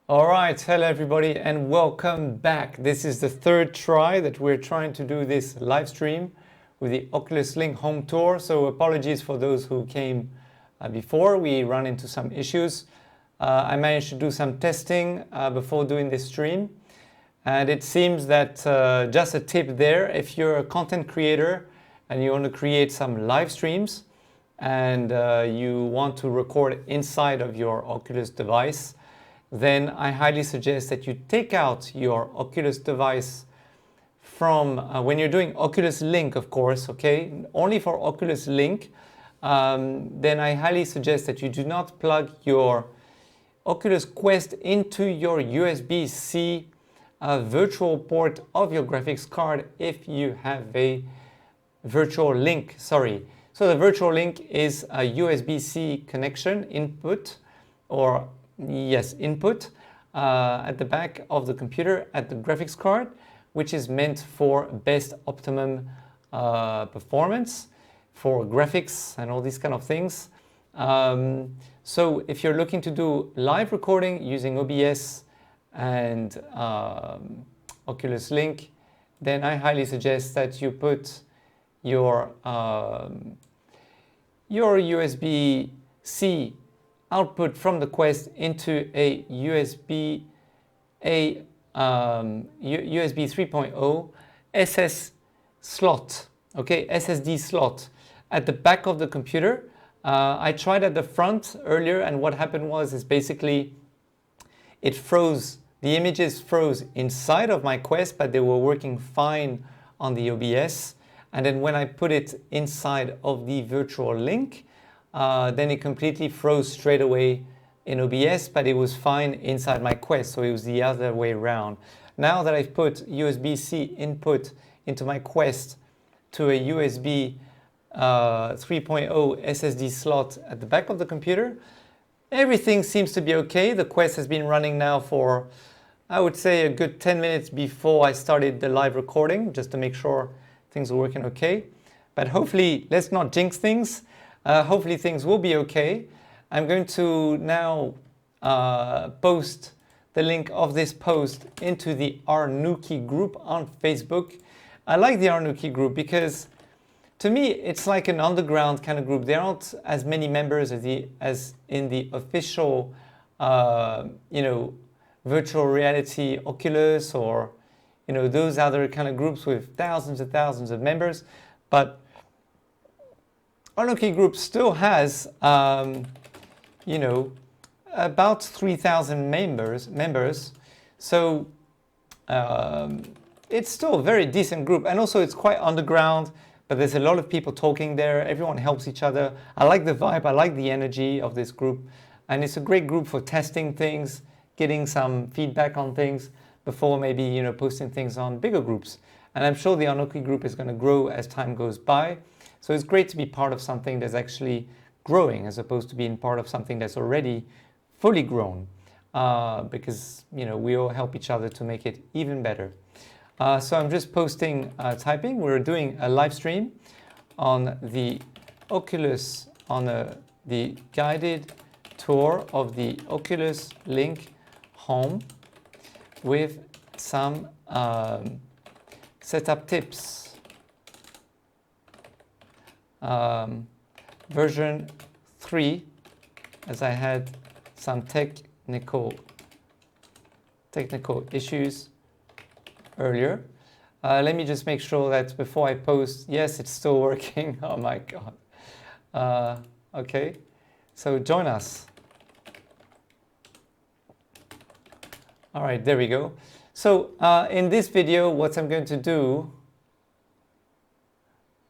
All right, hello everybody and welcome back. This is the third try that we're trying to do this live stream with the Oculus Link home tour. So apologies for those who came before. We ran into some issues. I managed to do some testing before doing this stream. And it seems that just a tip there, if you're a content creator and you want to create some live streams and you want to record inside of your Oculus device, then I highly suggest that you take out your Oculus device from, when you're doing Oculus Link, of course, okay, only for Oculus Link, then I highly suggest that you do not plug your Oculus Quest into your USB-C virtual port of your graphics card if you have a virtual link, sorry. So the virtual link is a USB-C connection input, or yes, input at the back of the computer at the graphics card, which is meant for best optimum performance for graphics and all these kind of things. So if you're looking to do live recording using OBS and Oculus Link, then I highly suggest that you put your USB-C output from the Quest into a USB 3.0 SS slot, okay, SSD slot at the back of the computer. I tried at the front earlier, and what happened is basically it froze. The images froze inside of my Quest, but they were working fine on the OBS. And then when I put it inside of the virtual link, then it completely froze straight away in OBS, but it was fine inside my Quest, so it was the other way around. Now that I've put USB-C input into my Quest to a USB 3.0 SSD slot at the back of the computer, everything seems to be okay. The Quest has been running now for, I would say, a good 10 minutes before I started the live recording, just to make sure things are working okay. But hopefully, let's not jinx things. Hopefully things will be okay. I'm going to now post the link of this post into the Arnookie group on Facebook. I like the Arnookie group because to me it's like an underground kind of group. There aren't as many members as in the official virtual reality Oculus or those other kind of groups with thousands and thousands of members. But Arnookie group still has, about 3,000 members. So it's still a very decent group. And also it's quite underground, but there's a lot of people talking there. Everyone helps each other. I like the vibe. I like the energy of this group. And it's a great group for testing things, getting some feedback on things before maybe, posting things on bigger groups. And I'm sure the Arnookie group is going to grow as time goes by. So it's great to be part of something that's actually growing as opposed to being part of something that's already fully grown, because we all help each other to make it even better. So I'm just posting, typing. We're doing a live stream on the Oculus, on the guided tour of the Oculus Link home with some setup tips. Version 3, as I had some technical issues earlier. Let me just make sure that before I post, yes, it's still working. Oh my God. Okay, so join us. All right, there we go. So in this video, what I'm going to do,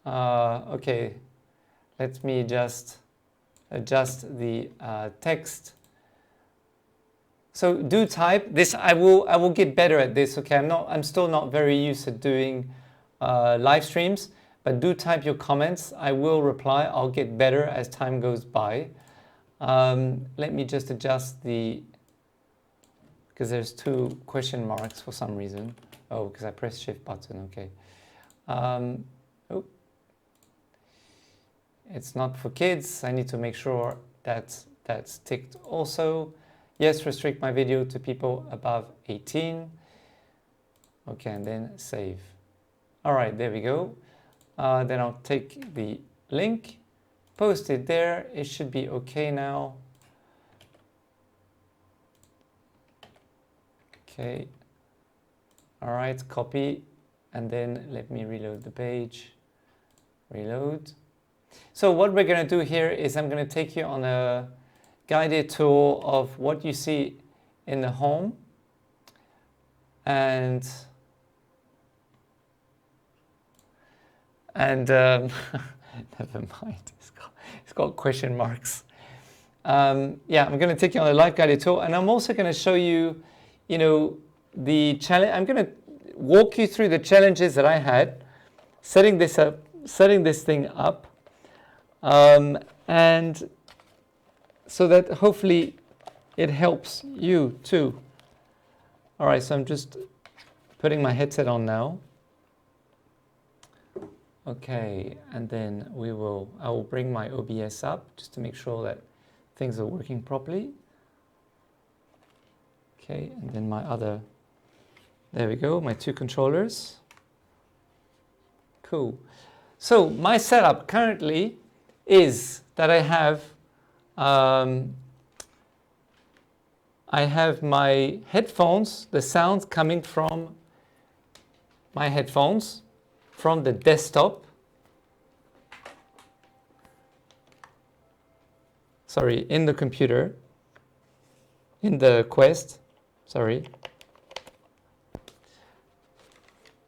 okay, let me just adjust the text. So do type this. I will get better at this. Okay, I'm still not very used to doing live streams, but do type your comments. I will reply. I'll get better as time goes by. Let me just adjust because there's 2 question marks for some reason. Oh, because I pressed Shift button. Okay. Oh. It's not for kids. I need to make sure that's ticked also. Yes, restrict my video to people above 18. Okay, and then save. All right, there we go. Then I'll take the link, post it there. It should be okay now. Okay. All right, copy. And then let me reload the page. Reload. So what we're going to do here is I'm going to take you on a guided tour of what you see in the home. And never mind, it's got question marks. Yeah, I'm going to take you on a live guided tour, and I'm also going to show you, the challenge. I'm going to walk you through the challenges that I had setting this thing up, and so that hopefully it helps you too. All right, so I'm just putting my headset on now. Okay, and then I will bring my OBS up just to make sure that things are working properly. Okay, and then there we go, my two controllers. Cool. So my setup currently is that I have my headphones, the sound coming from my headphones, from the desktop. Sorry, in the computer, in the Quest, sorry.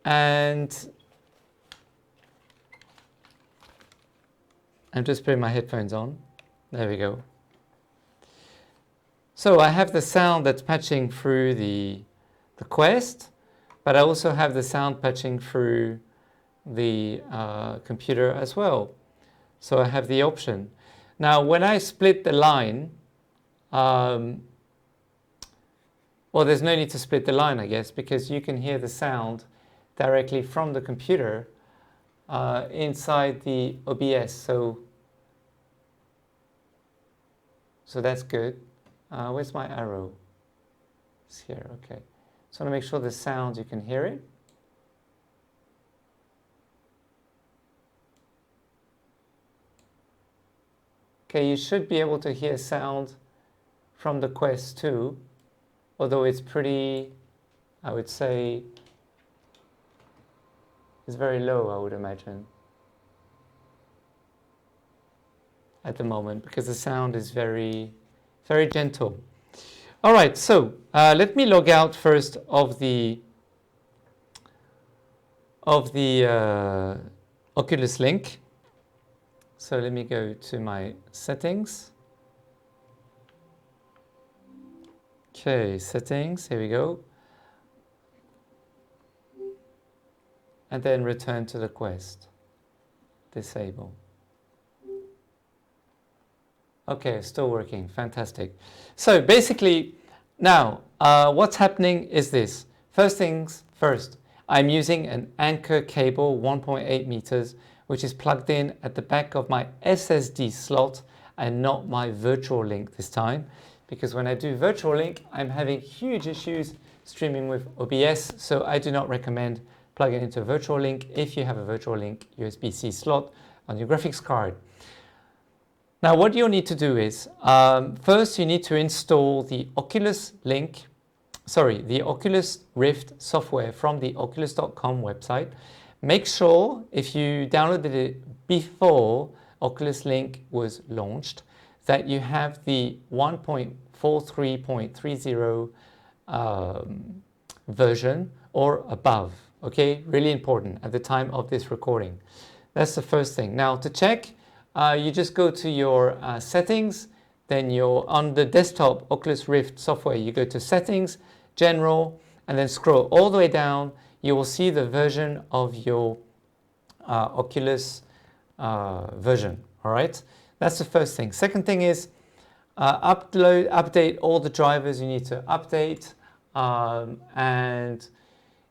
And I'm just putting my headphones on. There we go. So I have the sound that's patching through the Quest, but I also have the sound patching through the computer as well. So I have the option. Now, when I split the line, well, there's no need to split the line, I guess, because you can hear the sound directly from the computer inside the OBS. So that's good. Where's my arrow? It's here, okay. So I want to make sure the sound, you can hear it. Okay, you should be able to hear sound from the Quest too, although it's pretty, I would say, it's very low, I would imagine, at the moment, because the sound is very, very gentle. All right, so let me log out first of the Oculus Link. So let me go to my settings. Okay, settings, here we go. And then return to the Quest. Disable. Okay, still working, fantastic. So basically, now, what's happening is this. First things first, I'm using an Anchor cable, 1.8 meters, which is plugged in at the back of my SSD slot and not my virtual link this time. Because when I do virtual link, I'm having huge issues streaming with OBS, so I do not recommend plugging into a virtual link if you have a virtual link USB-C slot on your graphics card. Now what you'll need to do is, first you need to install the Oculus Rift software from the oculus.com website. Make sure if you downloaded it before Oculus Link was launched that you have the 1.43.30 version or above, okay? Really important at the time of this recording. That's the first thing. Now to check, you just go to your settings, then you're on the desktop Oculus Rift software, you go to settings, general, and then scroll all the way down. You will see the version of your Oculus version, all right? That's the first thing. Second thing is update all the drivers you need to update, and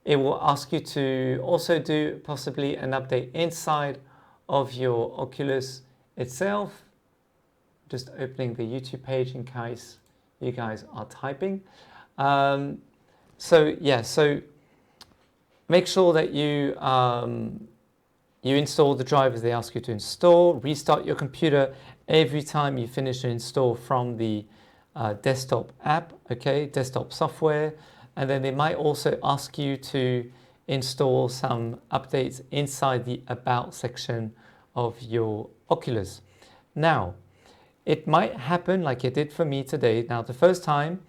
it will ask you to also do possibly an update inside of your Oculus itself. Just opening the YouTube page in case you guys are typing. So yeah, so make sure that you install the drivers they ask you to install. Restart your computer every time you finish an install from the desktop app, okay, desktop software. And then they might also ask you to install some updates inside the About section of your Oculus. Now, it might happen like it did for me today. Now, the first time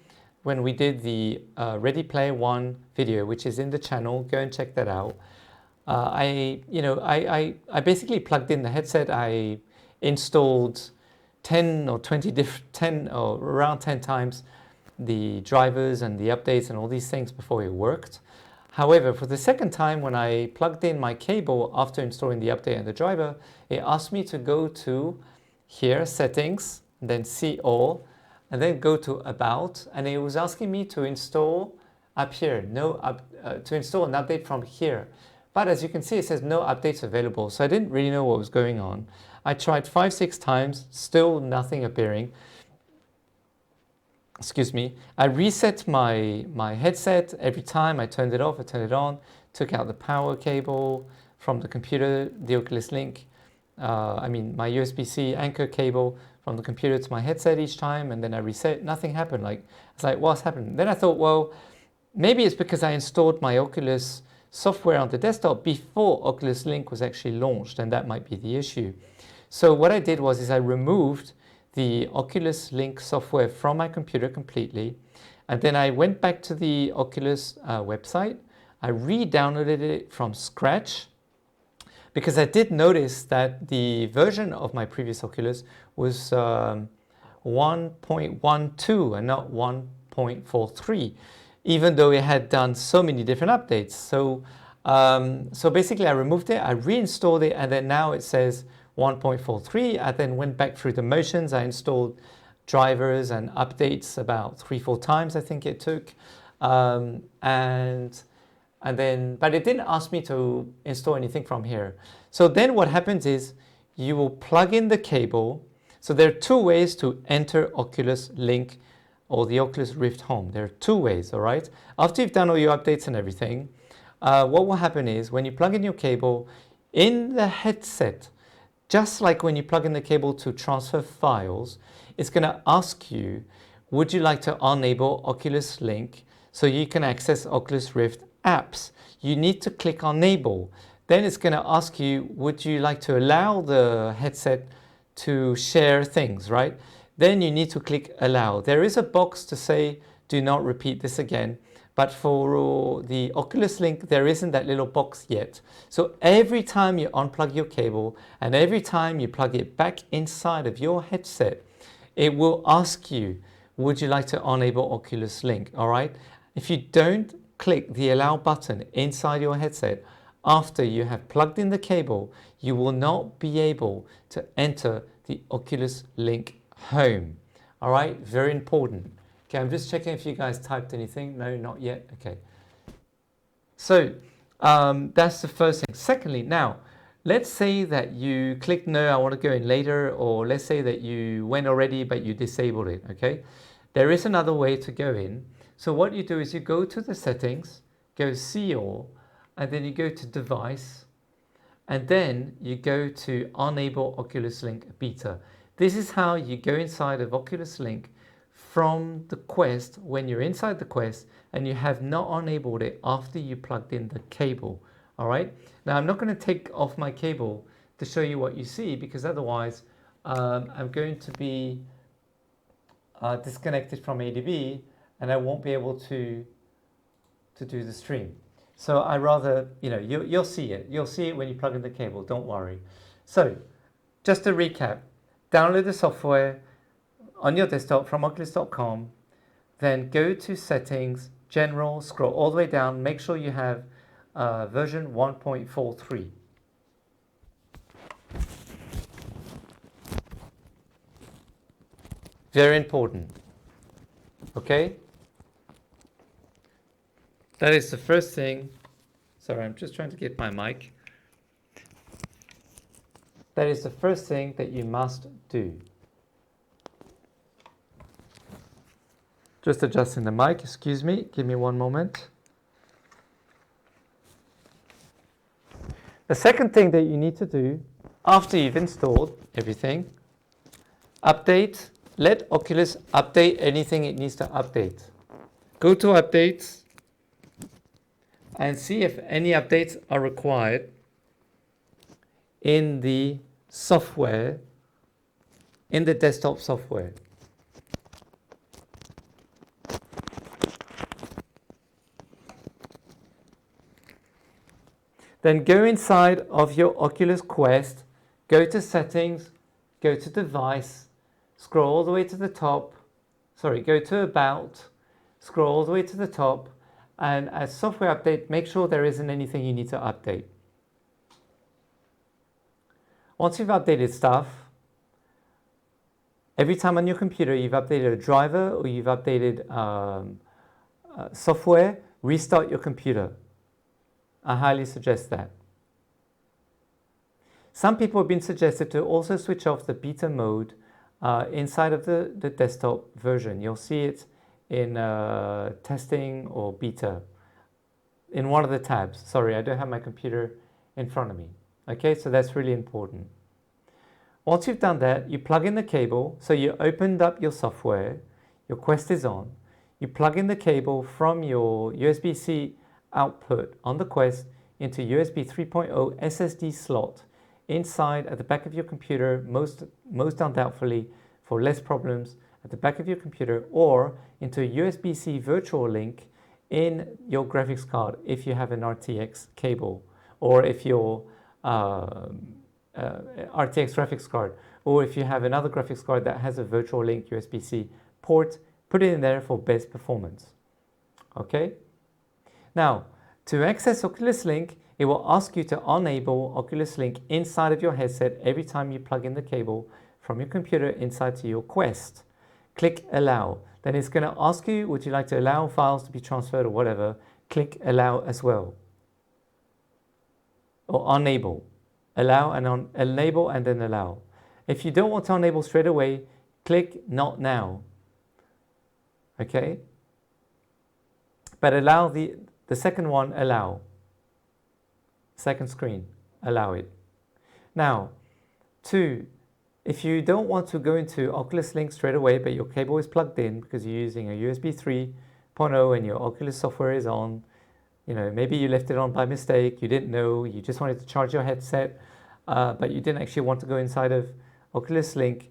when we did the Ready Player One video, which is in the channel, go and check that out. I basically plugged in the headset. I installed 10 or 20 different, 10 or around 10 times the drivers and the updates and all these things before it worked. However, for the second time, when I plugged in my cable after installing the update and the driver, it asked me to go to here, settings, then see all, and then go to about, and it was asking me to install up here, to install an update from here. But as you can see, it says no updates available. So I didn't really know what was going on. I tried 5-6 times, still nothing appearing. Excuse me. I reset my headset every time. I turned it off, I turned it on, took out the power cable from the computer, the Oculus Link, my USB-C anchor cable from the computer to my headset each time, and then I reset. Nothing happened. Like, I was like, what's happened? Then I thought, well, maybe it's because I installed my Oculus software on the desktop before Oculus Link was actually launched, and that might be the issue. So what I did was I removed the Oculus Link software from my computer completely, and then I went back to the Oculus website. I re-downloaded it from scratch because I did notice that the version of my previous Oculus was 1.12 and not 1.43, even though it had done so many different updates. So basically I removed it, I reinstalled it, and then now it says 1.43. I then went back through the motions. I installed drivers and updates about 3-4 times, I think it took. But it didn't ask me to install anything from here. So then what happens is you will plug in the cable. So there are 2 ways to enter Oculus Link or the Oculus Rift Home. There are 2 ways, all right? After you've done all your updates and everything, what will happen is when you plug in your cable in the headset, just like when you plug in the cable to transfer files, it's going to ask you, would you like to enable Oculus Link so you can access Oculus Rift apps? You need to click enable. Then it's going to ask you, would you like to allow the headset to share things, right? Then you need to click allow. There is a box to say, do not repeat this again. But for the Oculus Link, there isn't that little box yet. So every time you unplug your cable and every time you plug it back inside of your headset, it will ask you, would you like to enable Oculus Link? All right. If you don't click the allow button inside your headset after you have plugged in the cable, you will not be able to enter the Oculus Link home. All right. Very important. Okay, I'm just checking if you guys typed anything. No, not yet. Okay. So that's the first thing. Secondly, now, let's say that you clicked no, I want to go in later, or let's say that you went already, but you disabled it, okay? There is another way to go in. So what you do is you go to the settings, go see all, and then you go to device, and then you go to enable Oculus Link beta. This is how you go inside of Oculus Link from the Quest when you're inside the Quest and you have not enabled it after you plugged in the cable. All right. Now I'm not going to take off my cable to show you what you see, because otherwise I'm going to be disconnected from ADB and I won't be able to do the stream. So I rather, you'll see it. You'll see it when you plug in the cable. Don't worry. So just to recap, download the software on your desktop from oculus.com, then go to settings, general, scroll all the way down, make sure you have version 1.43. Very important. Okay? That is the first thing. Sorry, I'm just trying to get my mic. That is the first thing that you must do. Just adjusting the mic, excuse me, give me one moment. The second thing that you need to do after you've installed everything, update, let Oculus update anything it needs to update. Go to updates and see if any updates are required in the software, in the desktop software. Then go inside of your Oculus Quest, go to settings, go to device, scroll all the way to the top, go to about, scroll all the way to the top, and as software update, make sure there isn't anything you need to update. Once you've updated stuff, every time on your computer you've updated a driver or you've updated software, restart your computer. I highly suggest that. Some people have been suggested to also switch off the beta mode inside of the desktop version. You'll see it in testing or beta in one of the tabs. Sorry, I don't have my computer in front of me. Okay, so that's really important. Once you've done that, you plug in the cable. So you opened up your software, your Quest is on. You plug in the cable from your USB-C output on the Quest into USB 3.0 SSD slot inside at the back of your computer, most undoubtedly for less problems at the back of your computer, or into a USB-C virtual link in your graphics card if you have an RTX cable, or if your RTX graphics card, or if you have another graphics card that has a virtual link USB-C port, put it in there for best performance. Okay? Now, to access Oculus Link, it will ask you to enable Oculus Link inside of your headset every time you plug in the cable from your computer inside to your Quest. Click Allow. Then it's going to ask you, would you like to allow files to be transferred or whatever. Click Allow as well. Or enable. Allow and enable and then allow. If you don't want to enable straight away, click Not Now. Okay? But allow the second one, allow. Second screen, allow it. Now, if you don't want to go into Oculus Link straight away, but your cable is plugged in because you're using a USB 3.0 and your Oculus software is on, maybe you left it on by mistake, you didn't know, you just wanted to charge your headset, but you didn't actually want to go inside of Oculus Link,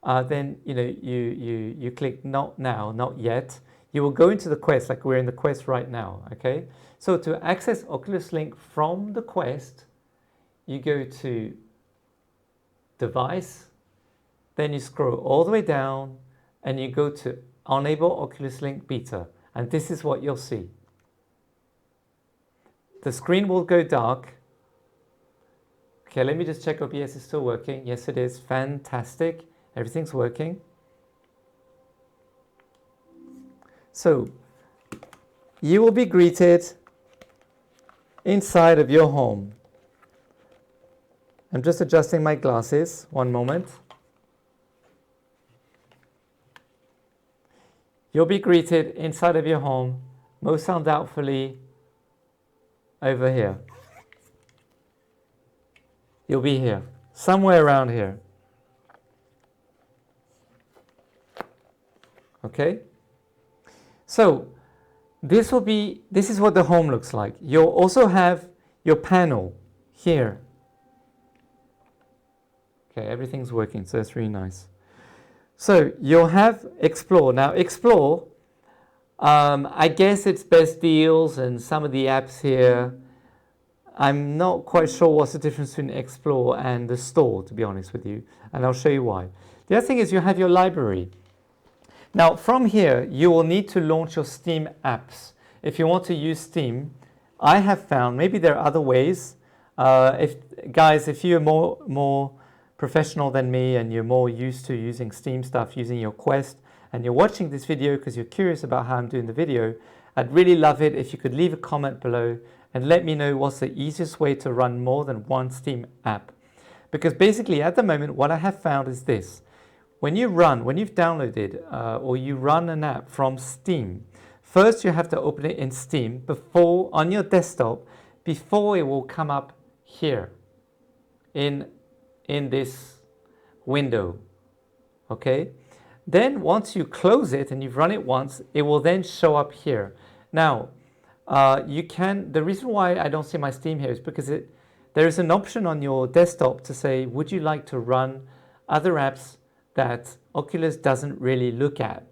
then you click Not Now, Not Yet. You will go into the Quest like we're in the Quest right now, okay? So to access Oculus Link from the Quest, you go to Device, then you scroll all the way down and you go to Enable Oculus Link Beta, and this is what you'll see. The screen will go dark. Okay, let me just check OBS is still working. Yes, it is. Fantastic. Everything's working. So, you will be greeted inside of your home. I'm just adjusting my glasses. One moment. You'll be greeted inside of your home, most undoubtedly over here. You'll be here, somewhere around here. Okay? So, this is what the home looks like. You'll also have your panel here. Okay, everything's working, so that's really nice. So, you'll have Explore. Now, Explore, I guess it's best deals and some of the apps here. I'm not quite sure what's the difference between Explore and the store, to be honest with you, and I'll show you why. The other thing is you have your library. Now, from here, you will need to launch your Steam apps. If you want to use Steam, I have found, maybe there are other ways. If you're more professional than me and you're more used to using Steam stuff, using your Quest, and you're watching this video because you're curious about how I'm doing the video, I'd really love it if you could leave a comment below and let me know what's the easiest way to run more than one Steam app. Because basically, at the moment, what I have found is this. when you've downloaded or you run an app from Steam, first you have to open it in Steam on your desktop before it will come up here in this window. Okay? Then once you close it and you've run it once, it will then show up here. Now, the reason why I don't see my Steam here is because there is an option on your desktop to say, would you like to run other apps that Oculus doesn't really look at?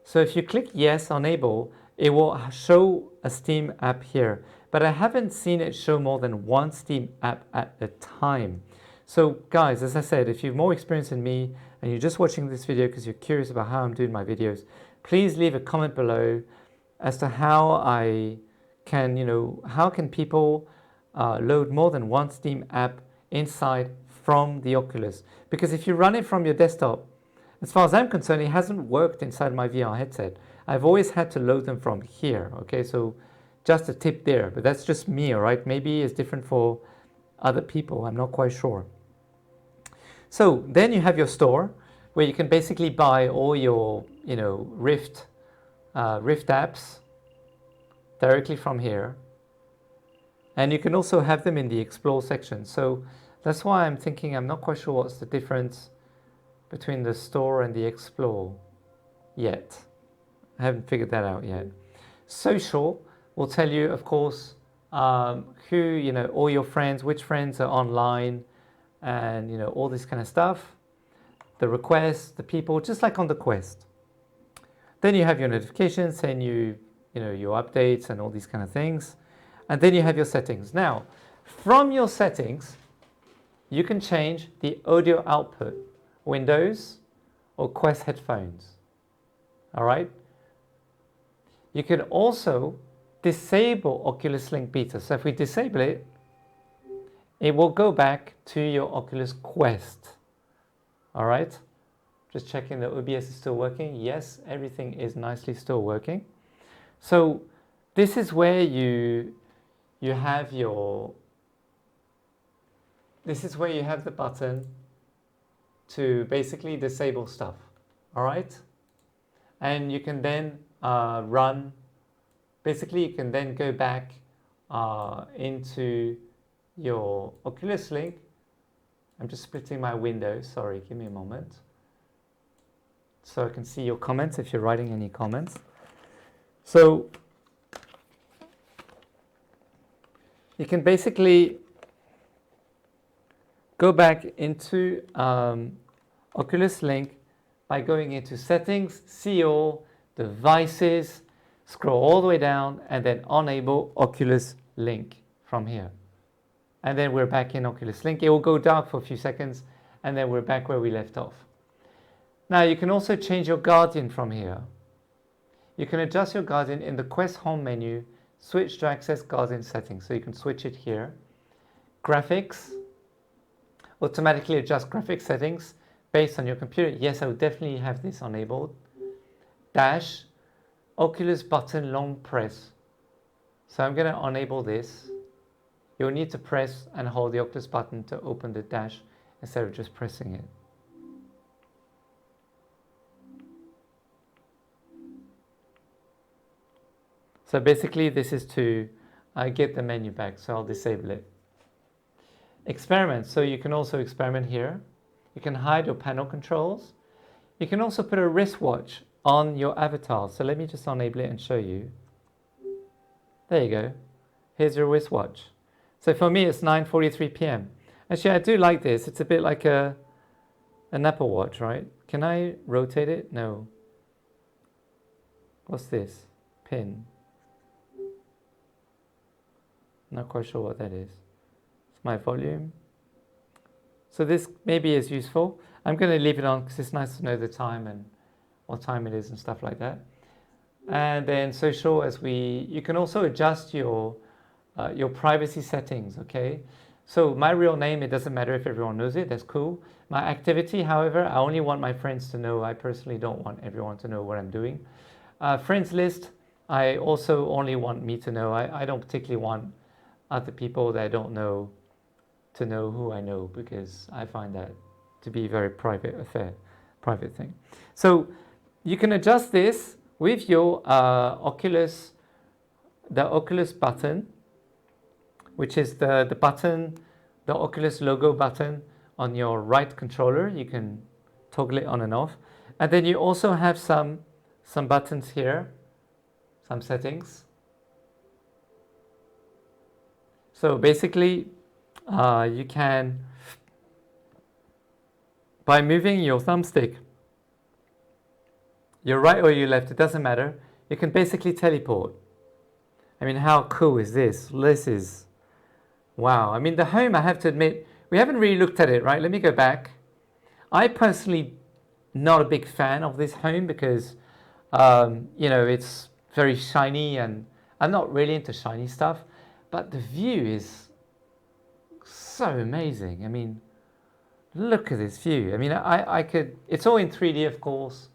So if you click yes on enable, it will show a Steam app here. But I haven't seen it show more than one Steam app at a time. So guys, as I said, if you have more experience than me and you're just watching this video because you're curious about how I'm doing my videos, please leave a comment below as to how I can, how can people load more than one Steam app inside from the Oculus? Because if you run it from your desktop, as far as I'm concerned, it hasn't worked inside my VR headset. I've always had to load them from here, okay? So just a tip there, but that's just me, all right? Maybe it's different for other people, I'm not quite sure. So then you have your store where you can basically buy all your, Rift apps directly from here. And you can also have them in the Explore section. So that's why I'm thinking, I'm not quite sure what's the difference between the store and the Explore yet. I haven't figured that out yet. Social will tell you, of course, who, all your friends, which friends are online, and, all this kind of stuff. The requests, the people, just like on the Quest. Then you have your notifications saying your updates and all these kind of things. And then you have your settings. Now, from your settings, you can change the audio output, Windows or Quest headphones. All right? You can also disable Oculus Link Beta. So if we disable it, it will go back to your Oculus Quest. All right? Just checking that OBS is still working. Yes, everything is nicely still working. So this is where you have the button to basically disable stuff. All right? And you can then basically you can then go back into your Oculus Link. I'm just splitting my window, sorry, give me a moment. So I can see your comments if you're writing any comments. So you can basically go back into Oculus Link by going into Settings, See All, Devices, scroll all the way down, and then enable Oculus Link from here. And then we're back in Oculus Link. It will go dark for a few seconds, and then we're back where we left off. Now you can also change your Guardian from here. You can adjust your Guardian in the Quest home menu, switch to access Guardian settings. So you can switch it here. Graphics, automatically adjust graphics settings based on your computer. Yes, I would definitely have this enabled. Dash, Oculus button long press. So I'm going to enable this. You'll need to press and hold the Oculus button to open the dash instead of just pressing it. So basically this is to get the menu back, so I'll disable it. Experiment, so you can also experiment here. You can hide your panel controls. You can also put a wristwatch on your avatar. So let me just enable it and show you. There you go. Here's your wristwatch. So for me, it's 9:43 p.m. Actually, I do like this. It's a bit like an Apple Watch, right? Can I rotate it? No. What's this? Pin. Not quite sure what that is. It's my volume. So this maybe is useful. I'm going to leave it on because it's nice to know the time and what time it is and stuff like that. And then social, you can also adjust your privacy settings, okay? So my real name, it doesn't matter if everyone knows it, that's cool. My activity, however, I only want my friends to know. I personally don't want everyone to know what I'm doing. Friends list, I also only want me to know. I don't particularly want other people that I don't know to know who I know, because I find that to be a very private affair. private thing. So you can adjust this with your Oculus, the Oculus button, which is the button, the Oculus logo button on your right controller. You can toggle it on and off. And then you also have some buttons here, some settings. So basically, you can, by moving your thumbstick, your right or your left, it doesn't matter, you can basically teleport. I mean, how cool is this? This is, wow. I mean, the home, I have to admit, we haven't really looked at it, right? Let me go back. I personally not a big fan of this home because, you know, it's very shiny and I'm not really into shiny stuff, but the view is so amazing. I mean, look at this view. I mean, I could, it's all in 3D, of course.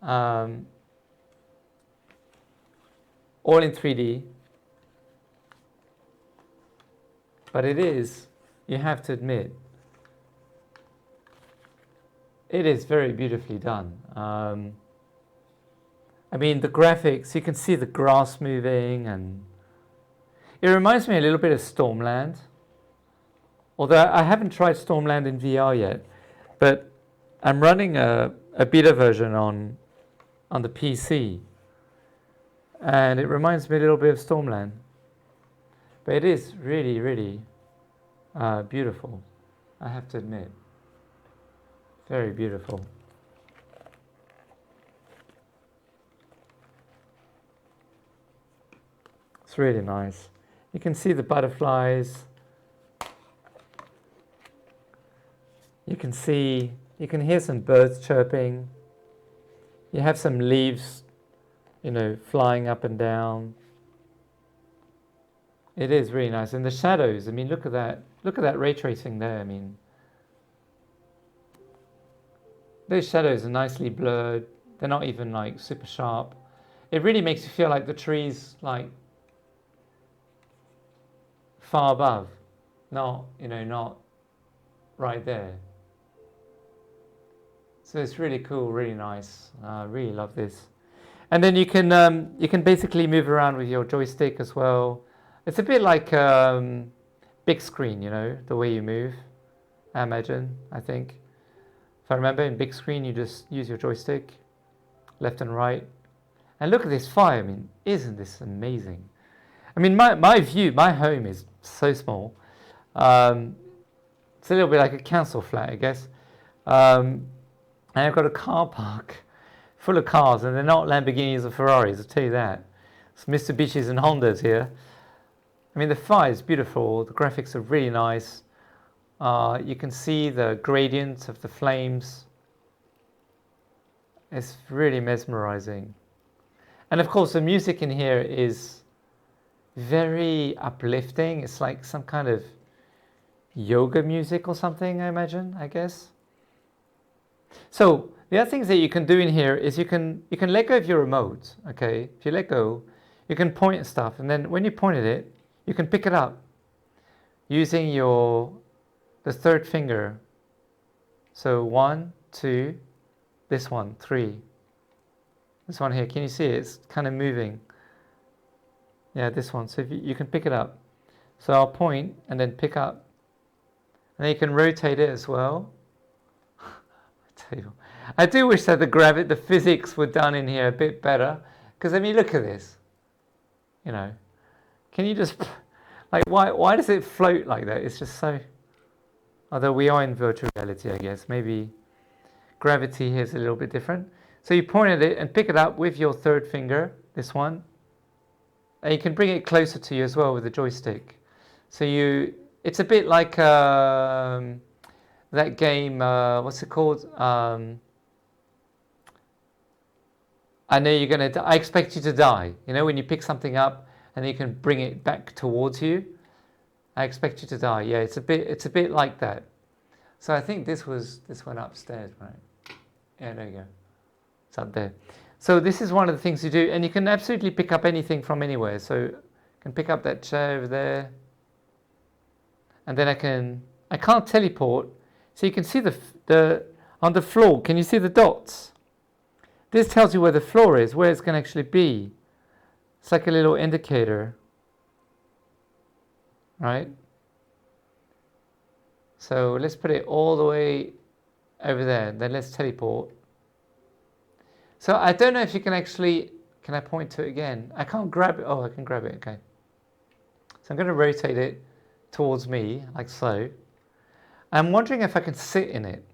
All in 3D. But it is, you have to admit, it is very beautifully done. I mean, the graphics, you can see the grass moving, and it reminds me a little bit of Stormland. Although I haven't tried Stormland in VR yet, but I'm running a beta version on the PC, and it reminds me a little bit of Stormland. But it is really, really beautiful, I have to admit. Very beautiful. It's really nice. You can see the butterflies. You can hear some birds chirping. You have some leaves, you know, flying up and down. It is really nice. And the shadows, I mean, look at that. Look at that ray tracing there. I mean, those shadows are nicely blurred. They're not even like super sharp. It really makes you feel like the trees like far above, not, you know, not right there. So it's really cool, really nice. I really love this. And then you can basically move around with your joystick as well. It's a bit like big screen, you know, the way you move, I imagine, I think. If I remember, in big screen, you just use your joystick, left and right. And look at this fire. I mean, isn't this amazing? I mean, my view, my home is so small. It's a little bit like a council flat, I guess. And I've got a car park full of cars, and they're not Lamborghinis or Ferraris, I'll tell you that. It's Mitsubishis and Hondas here. I mean, the fire is beautiful. The graphics are really nice. You can see the gradient of the flames. It's really mesmerizing. And of course, the music in here is very uplifting. It's like some kind of yoga music or something, I imagine, I guess. So the other things that you can do in here is you can let go of your remote, okay? If you let go, you can point at stuff, and then when you point at it, you can pick it up using the third finger. So 1, 2, this one, 3. This one here, can you see it? It's kind of moving. Yeah, this one. So if you can pick it up. So I'll point and then pick up. And then you can rotate it as well. I do wish that the physics were done in here a bit better. Because I mean, look at this. You know, can you just, like, why does it float like that? It's just so, although we are in virtual reality, I guess. Maybe gravity here is a little bit different. So you point at it and pick it up with your third finger, this one. And you can bring it closer to you as well with the joystick. So it's a bit like that game, what's it called? I know you're going to, I expect you to die. You know, when you pick something up and you can bring it back towards you. I expect you to die. Yeah, it's a bit like that. So I think this went upstairs, right? Yeah, there you go. It's up there. So this is one of the things you do, and you can absolutely pick up anything from anywhere. So you can pick up that chair over there, and then I can't teleport. So you can see On the floor, can you see the dots? This tells you where the floor is, where it's going to actually be. It's like a little indicator, right? So let's put it all the way over there. Then let's teleport. So I don't know if you can actually, can I point to it again? I can't grab it. Oh, I can grab it, okay. So I'm going to rotate it towards me, like so. I'm wondering if I can sit in it.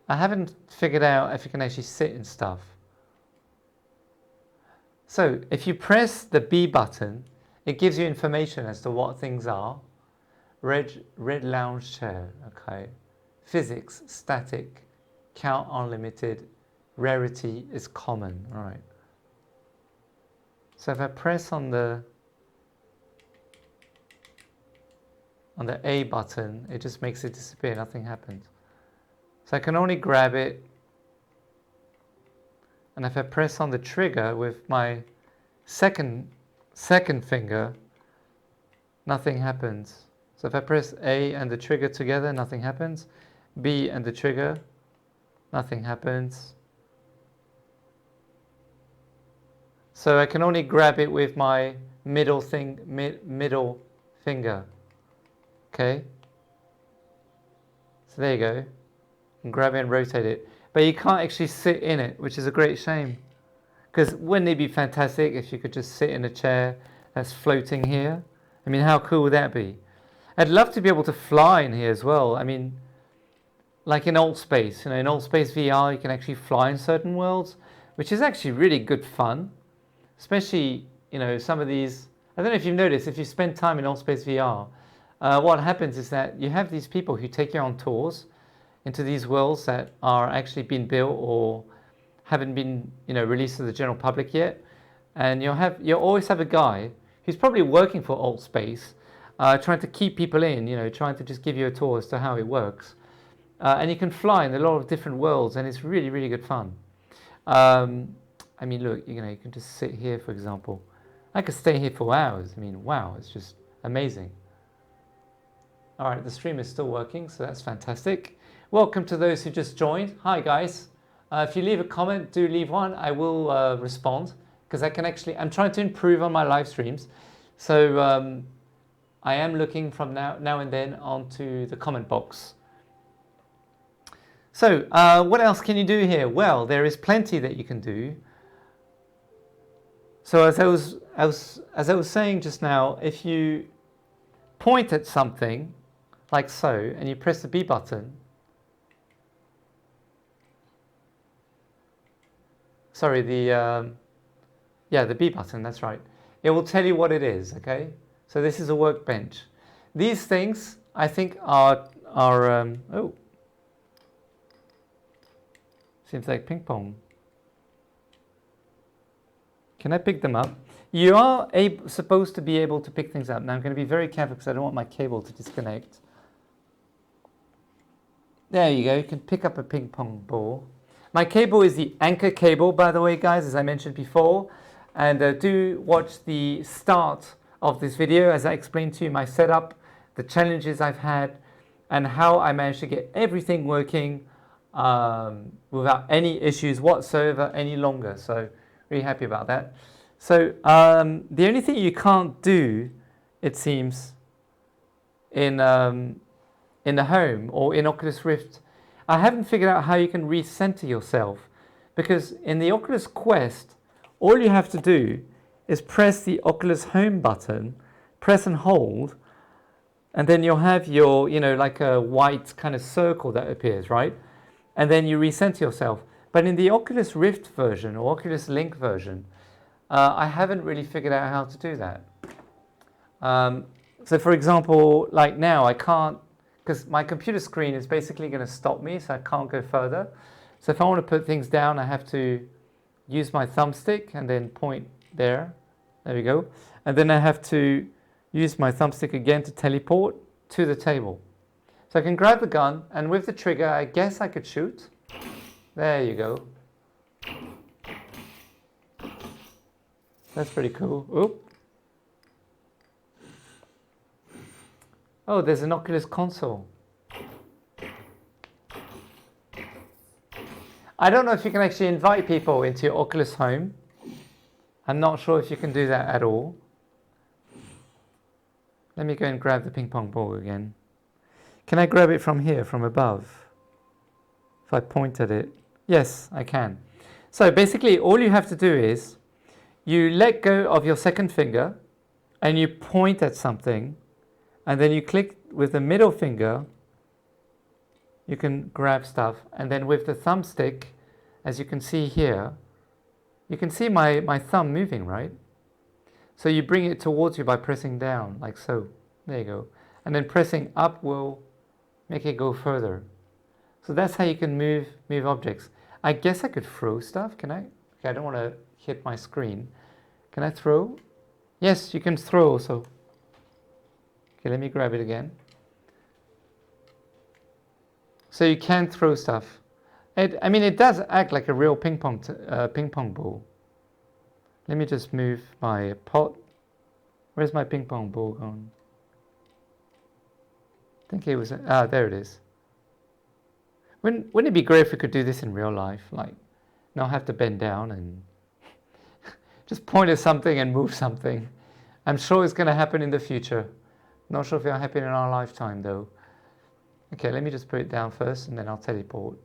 I haven't figured out if you can actually sit in stuff. So if you press the B button, it gives you information as to what things are. Red lounge chair, okay. Physics, static, count unlimited, rarity is common, all right. So if I press on the A button, it just makes it disappear, nothing happens. So I can only grab it, and if I press on the trigger with my second finger, nothing happens. So if I press A and the trigger together, nothing happens. B and the trigger, nothing happens. So I can only grab it with my middle finger. Okay. So there you go. And grab it and rotate it. But you can't actually sit in it, which is a great shame. Because wouldn't it be fantastic if you could just sit in a chair that's floating here? I mean, how cool would that be? I'd love to be able to fly in here as well. I mean, like in Old Space, in Old Space VR, you can actually fly in certain worlds, which is actually really good fun. Especially, some of these, I don't know if you've noticed, if you spend time in Old Space VR, what happens is that you have these people who take you on tours into these worlds that are actually being built or haven't been, released to the general public yet. And you'll always have a guy who's probably working for Old Space, trying to keep people in, trying to just give you a tour as to how it works. And you can fly in a lot of different worlds, and it's really, really good fun. I mean, look, you can just sit here, for example. I could stay here for hours. I mean, wow, it's just amazing. All right, the stream is still working, so that's fantastic. Welcome to those who just joined. Hi, guys. If you leave a comment, do leave one. I will respond, because I'm trying to improve on my live streams. So I am looking from now and then onto the comment box. So what else can you do here? Well, there is plenty that you can do. So as I was saying just now, if you point at something like so, and you press the B button, sorry, the B button, that's right. It will tell you what it is, okay? So this is a workbench. These things, I think, are oh, seems like ping pong. Can I pick them up? You are supposed to be able to pick things up. Now I'm going to be very careful because I don't want my cable to disconnect. There you go. You can pick up a ping pong ball. My cable is the Anchor cable, by the way, guys, as I mentioned before. And do watch the start of this video as I explained to you my setup, the challenges I've had, and how I managed to get everything working without any issues whatsoever any longer. So really happy about that. So the only thing you can't do, it seems, in the home or in Oculus Rift, I haven't figured out how you can recenter yourself, because in the Oculus Quest, all you have to do is press the Oculus Home button, press and hold, and then you'll have your, like a white kind of circle that appears, right? And then you recenter yourself. But in the Oculus Rift version or Oculus Link version, I haven't really figured out how to do that. So for example, like now I can't, because my computer screen is basically going to stop me, so I can't go further. So if I want to put things down, I have to use my thumbstick and then point there. There we go. And then I have to use my thumbstick again to teleport to the table. So I can grab the gun, and with the trigger, I guess I could shoot. There you go. That's pretty cool. Oop. Oh, there's an Oculus console. I don't know if you can actually invite people into your Oculus Home. I'm not sure if you can do that at all. Let me go and grab the ping pong ball again. Can I grab it from here, from above? If I point at it. Yes, I can. So basically, all you have to do is you let go of your second finger and you point at something, and then you click with the middle finger. You can grab stuff, and then with the thumbstick, as you can see here, you can see my thumb moving, right? So you bring it towards you by pressing down, like so. There you go. And then pressing up will make it go further. So that's how you can move objects. I guess I could throw stuff. Can I? Okay, I don't want to hit my screen. Can I throw? Yes, you can throw also. Okay, let me grab it again. So you can throw stuff. I mean, it does act like a real ping pong ball. Let me just move my pot. Where's my ping pong ball gone? I think it was, there it is. Wouldn't it be great if we could do this in real life? Like, not have to bend down and just point at something and move something. I'm sure it's going to happen in the future. Not sure if it'll happen in our lifetime though. Okay, let me just put it down first and then I'll teleport.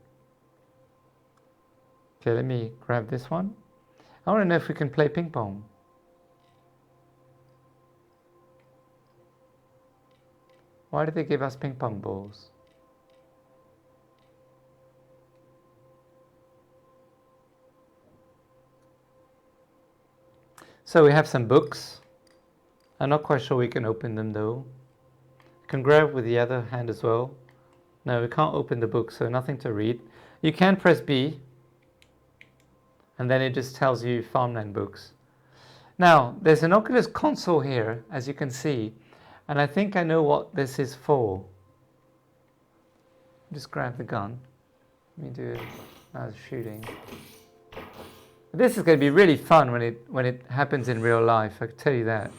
Okay, let me grab this one. I want to know if we can play ping pong. Why did they give us ping pong balls? So we have some books. I'm not quite sure we can open them though. You can grab with the other hand as well. No, we can't open the book, so nothing to read. You can press B, and then it just tells you farmland books. Now, there's an Oculus console here, as you can see, and I think I know what this is for. Just grab the gun. Let me do shooting. This is going to be really fun when it happens in real life, I can tell you that.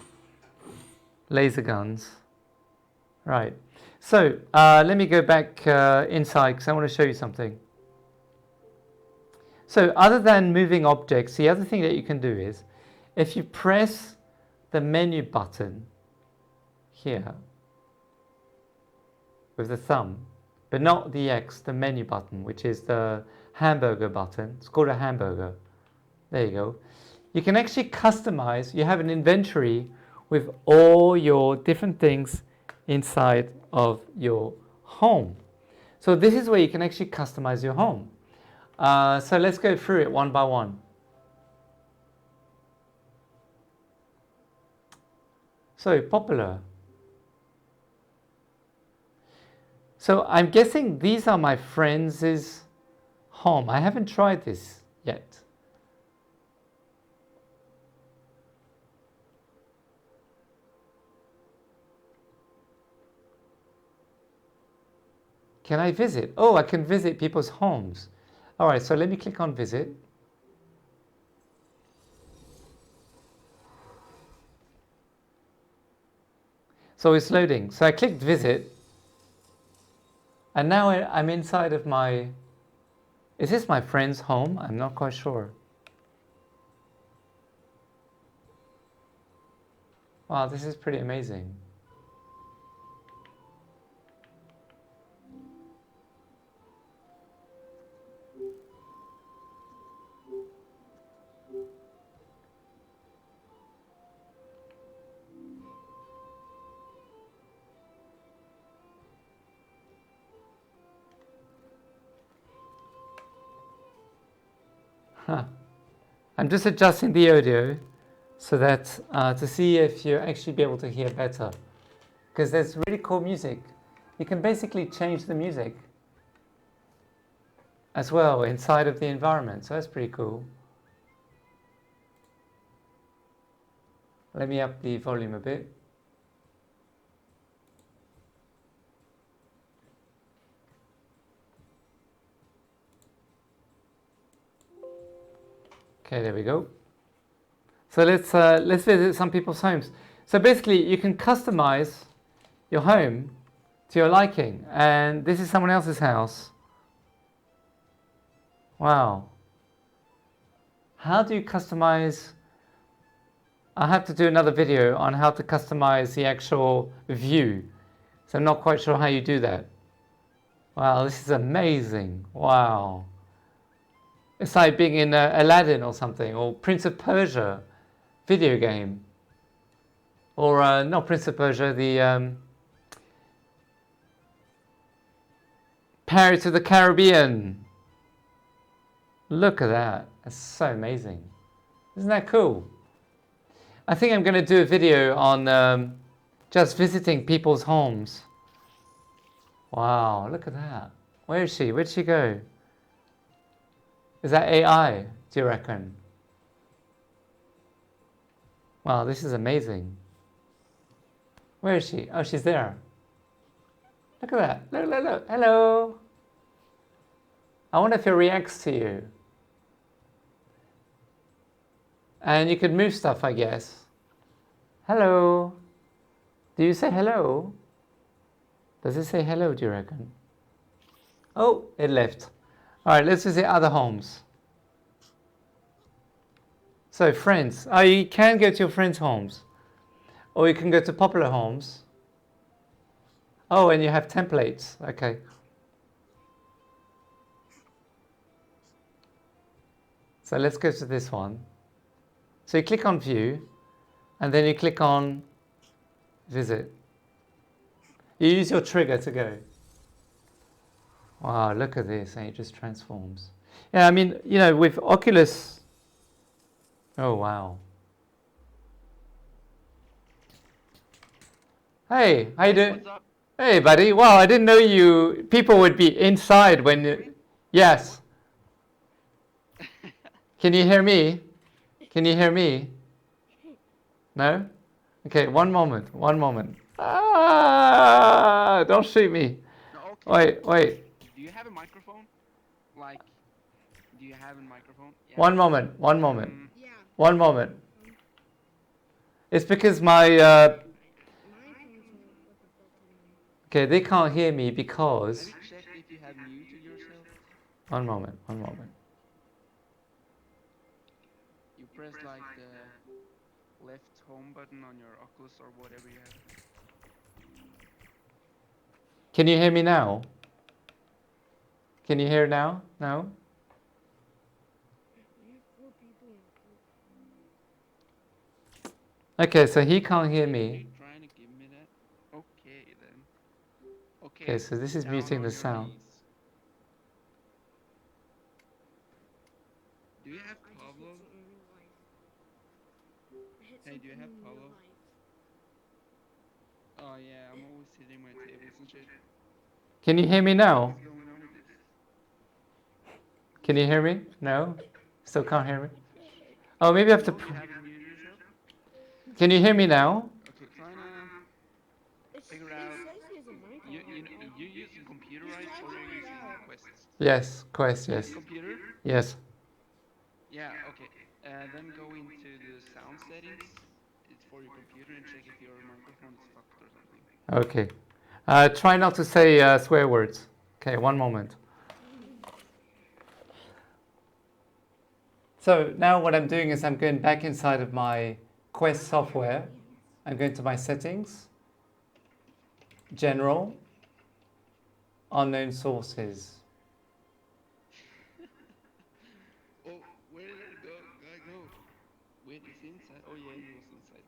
Laser guns. Right. So let me go back inside because I want to show you something. So other than moving objects, the other thing that you can do is if you press the menu button here with the thumb, but not the X, the menu button, which is the hamburger button. It's called a hamburger. There you go. You can actually customize. You have an inventory with all your different things inside of your home. So this is where you can actually customize your home. So let's go through it one by one. So popular. So I'm guessing these are my friends' home. I haven't tried this yet. Can I visit? Oh, I can visit people's homes. All right, so let me click on visit. So it's loading. So I clicked visit. And now I'm inside of my... Is this my friend's home? I'm not quite sure. Wow, this is pretty amazing. I'm just adjusting the audio so that to see if you actually be able to hear better, because there's really cool music. You can basically change the music as well inside of the environment, so that's pretty cool. Let me up the volume a bit. Okay, there we go. So let's visit some people's homes. So basically, you can customize your home to your liking, and this is someone else's house. Wow. How do you customize? I have to do another video on how to customize the actual view. So I'm not quite sure how you do that. Wow, this is amazing. Wow. It's like being in Aladdin or something, or Prince of Persia video game. Or not Prince of Persia, the Pirates of the Caribbean. Look at that. That's so amazing. Isn't that cool? I think I'm going to do a video on just visiting people's homes. Wow, look at that. Where is she? Where'd she go? Is that AI, do you reckon? Wow, this is amazing. Where is she? Oh, she's there. Look at that. Look, look, look. Hello. I wonder if it reacts to you. And you could move stuff, I guess. Hello. Do you say hello? Does it say hello, do you reckon? Oh, it left. All right, let's visit other homes. So friends. Oh, you can go to your friends' homes. Or you can go to popular homes. Oh, and you have templates. Okay. So let's go to this one. So you click on view, and then you click on visit. You use your trigger to go. Wow, look at this, and it just transforms. Yeah, I mean, you know, with Oculus. Oh, wow. Hey, how you doing? What's up? Hey, buddy. Wow, I didn't know people would be inside when you, yes. Can you hear me? Can you hear me? No? Okay, one moment, one moment. Ah, don't shoot me. No, okay. Wait, wait. Do you have a microphone? Like, do you have a microphone? Yeah. One moment, one moment. Yeah. One moment. It's because my, okay, they can't hear me because, Have you checked if you have muted yourself? one moment, one moment. You press like the left home button on your Oculus or whatever you have. Can you hear me now? Can you hear now? No? Okay, so he can't hear me. Trying to give me that. Okay then. Okay, so this is down muting on the your sound. knees. Do you have Pablo? Hey, do you have Pablo? Oh yeah, I'm always hitting my tables and shit. Can you hear me now? What's going on with this? Can you hear me? No? Still can't hear me? Oh, maybe I have to... You haven't muted yourself? Can you hear me now? Okay, trying to figure out. You using computer, right? Or are you using Quest? Yes, Quest, yes. Computer? Yes. Yeah, okay. Then go into the sound settings. It's for your computer and check if your microphone is fucked or something. Okay. Try not to say swear words. Okay, one moment. So now what I'm doing is I'm going back inside of my Quest software. I'm going to my settings, general, unknown sources. Oh, where did it go? Guy go? Wait, is he inside? Oh yeah, he was inside.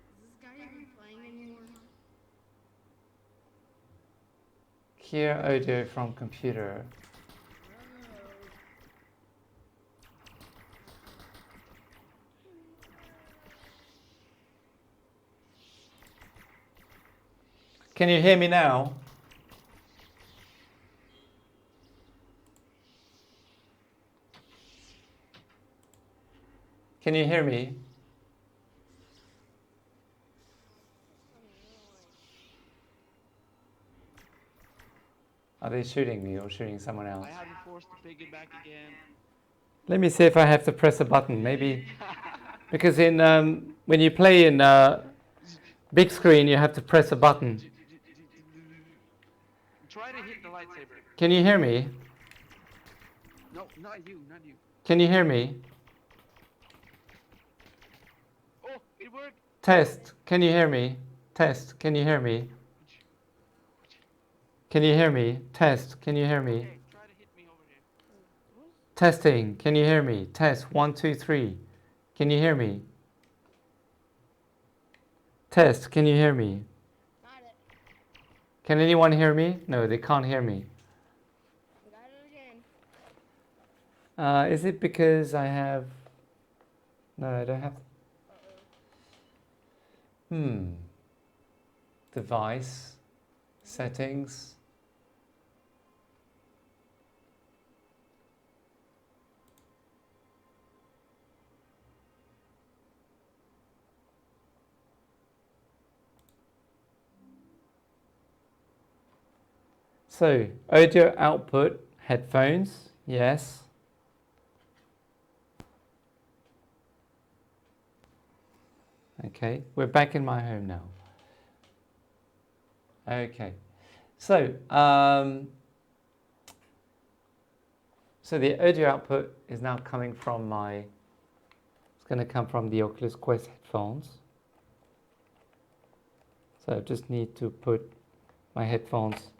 Is this guy even playing anymore? Hear audio from computer. Can you hear me now? Can you hear me? Are they shooting me or shooting someone else? I have been forced to pick it back again. Let me see if I have to press a button. Maybe because in when you play in Big screen, you have to press a button. Try to hit the lightsaber. Can you hear me? No, not you, not you. Can you hear me? Oh, it worked. Test, can you hear me? Test, can you hear me? Can you hear me? Test, can you hear me? Okay, try to hit me over here. Testing, can you hear me? Test, 1, 2, 3. Can you hear me? Test, can you hear me? Got it. Can anyone hear me? No, they can't hear me. Got it again. Is it because I have... No, I don't have... Device, settings. So, audio output, headphones, yes. Okay, we're back in my home now. Okay, so the audio output is now coming from it's going to come from the Oculus Quest headphones. So I just need to put my headphones.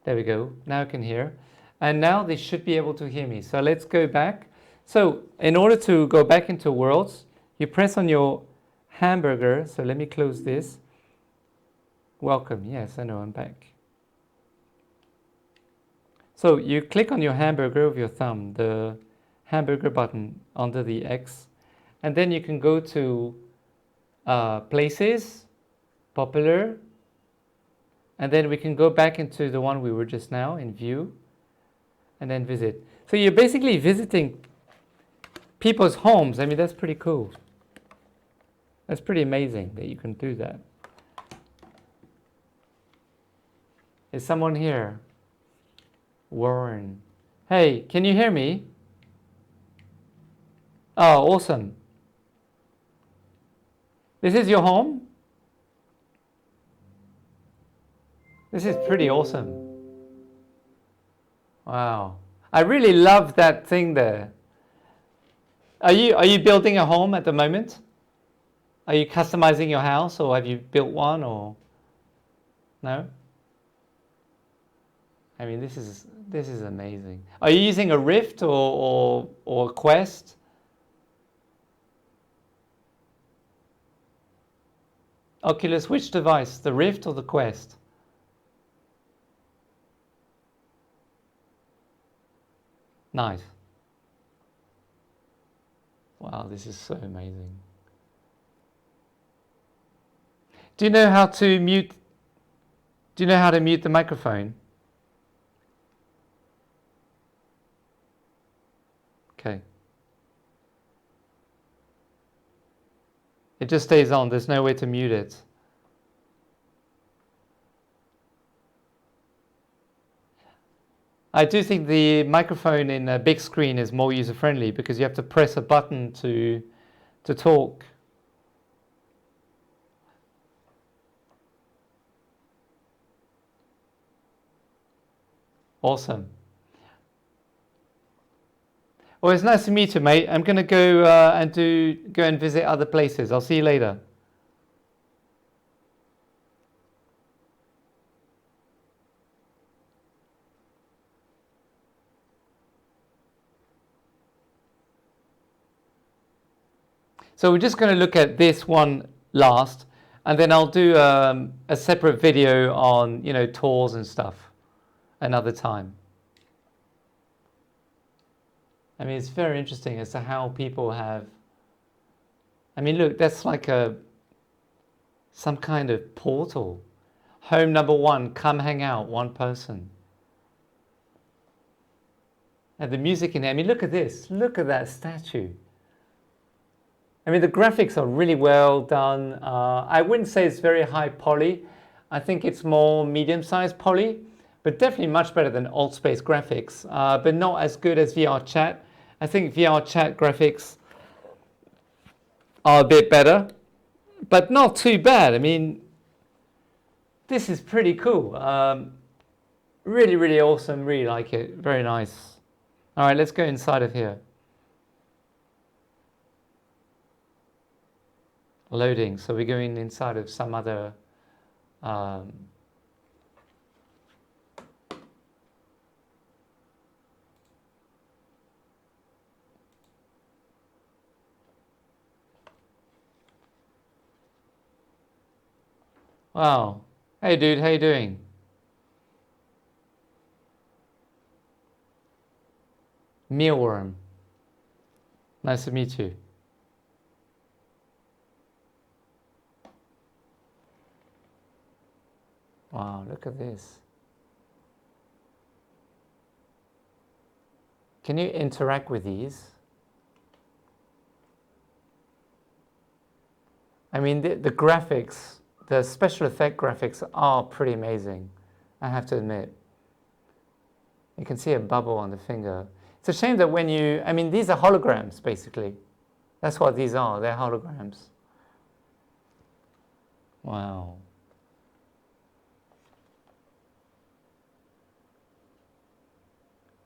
There we go. Now I can hear. And now they should be able to hear me. So let's go back. So in order to go back into Worlds, you press on your hamburger. So let me close this. Welcome. Yes, I know, I'm back. So you click on your hamburger with your thumb, the hamburger button under the X. And then you can go to Places, Popular. And then we can go back into the one we were just now in View, and then Visit. So you're basically visiting people's homes. I mean, that's pretty cool. That's pretty amazing that you can do that. Is someone here? Warren. Hey, can you hear me? Oh, awesome. This is your home? This is pretty awesome. Wow. I really love that thing there. Are you building a home at the moment? Are you customizing your house, or have you built one, or no? I mean, this is amazing. Are you using a Rift or a Quest? Oculus, which device? The Rift or the Quest? Nice. Wow, this is so amazing. Do you know how to mute? Do you know how to mute the microphone? Okay. It just stays on. There's no way to mute it. I do think the microphone in a big screen is more user-friendly because you have to press a button to talk. Awesome. Well, it's nice to meet you, mate. I'm going to go and visit other places. I'll see you later. So we're just going to look at this one last, and then I'll do a separate video on, tours and stuff another time. I mean, it's very interesting as to how people have... I mean, look, that's like some kind of portal. Home number 1, come hang out, one person. And the music in there, I mean, look at this. Look at that statue. I mean, the graphics are really well done. I wouldn't say it's very high poly. I think it's more medium-sized poly, but definitely much better than Altspace graphics, but not as good as VR Chat. I think VR Chat graphics are a bit better, but not too bad. I mean, this is pretty cool. Really, really awesome. Really like it. Very nice. All right, let's go inside of here. Loading. So we're going inside of some other wow. Hey dude, how you doing? Mealworm. Nice to meet you. Wow, look at this. Can you interact with these? I mean, the graphics, the special effect graphics are pretty amazing, I have to admit. You can see a bubble on the finger. It's a shame that when you, I mean, these are holograms, basically. That's what these are, they're holograms. Wow.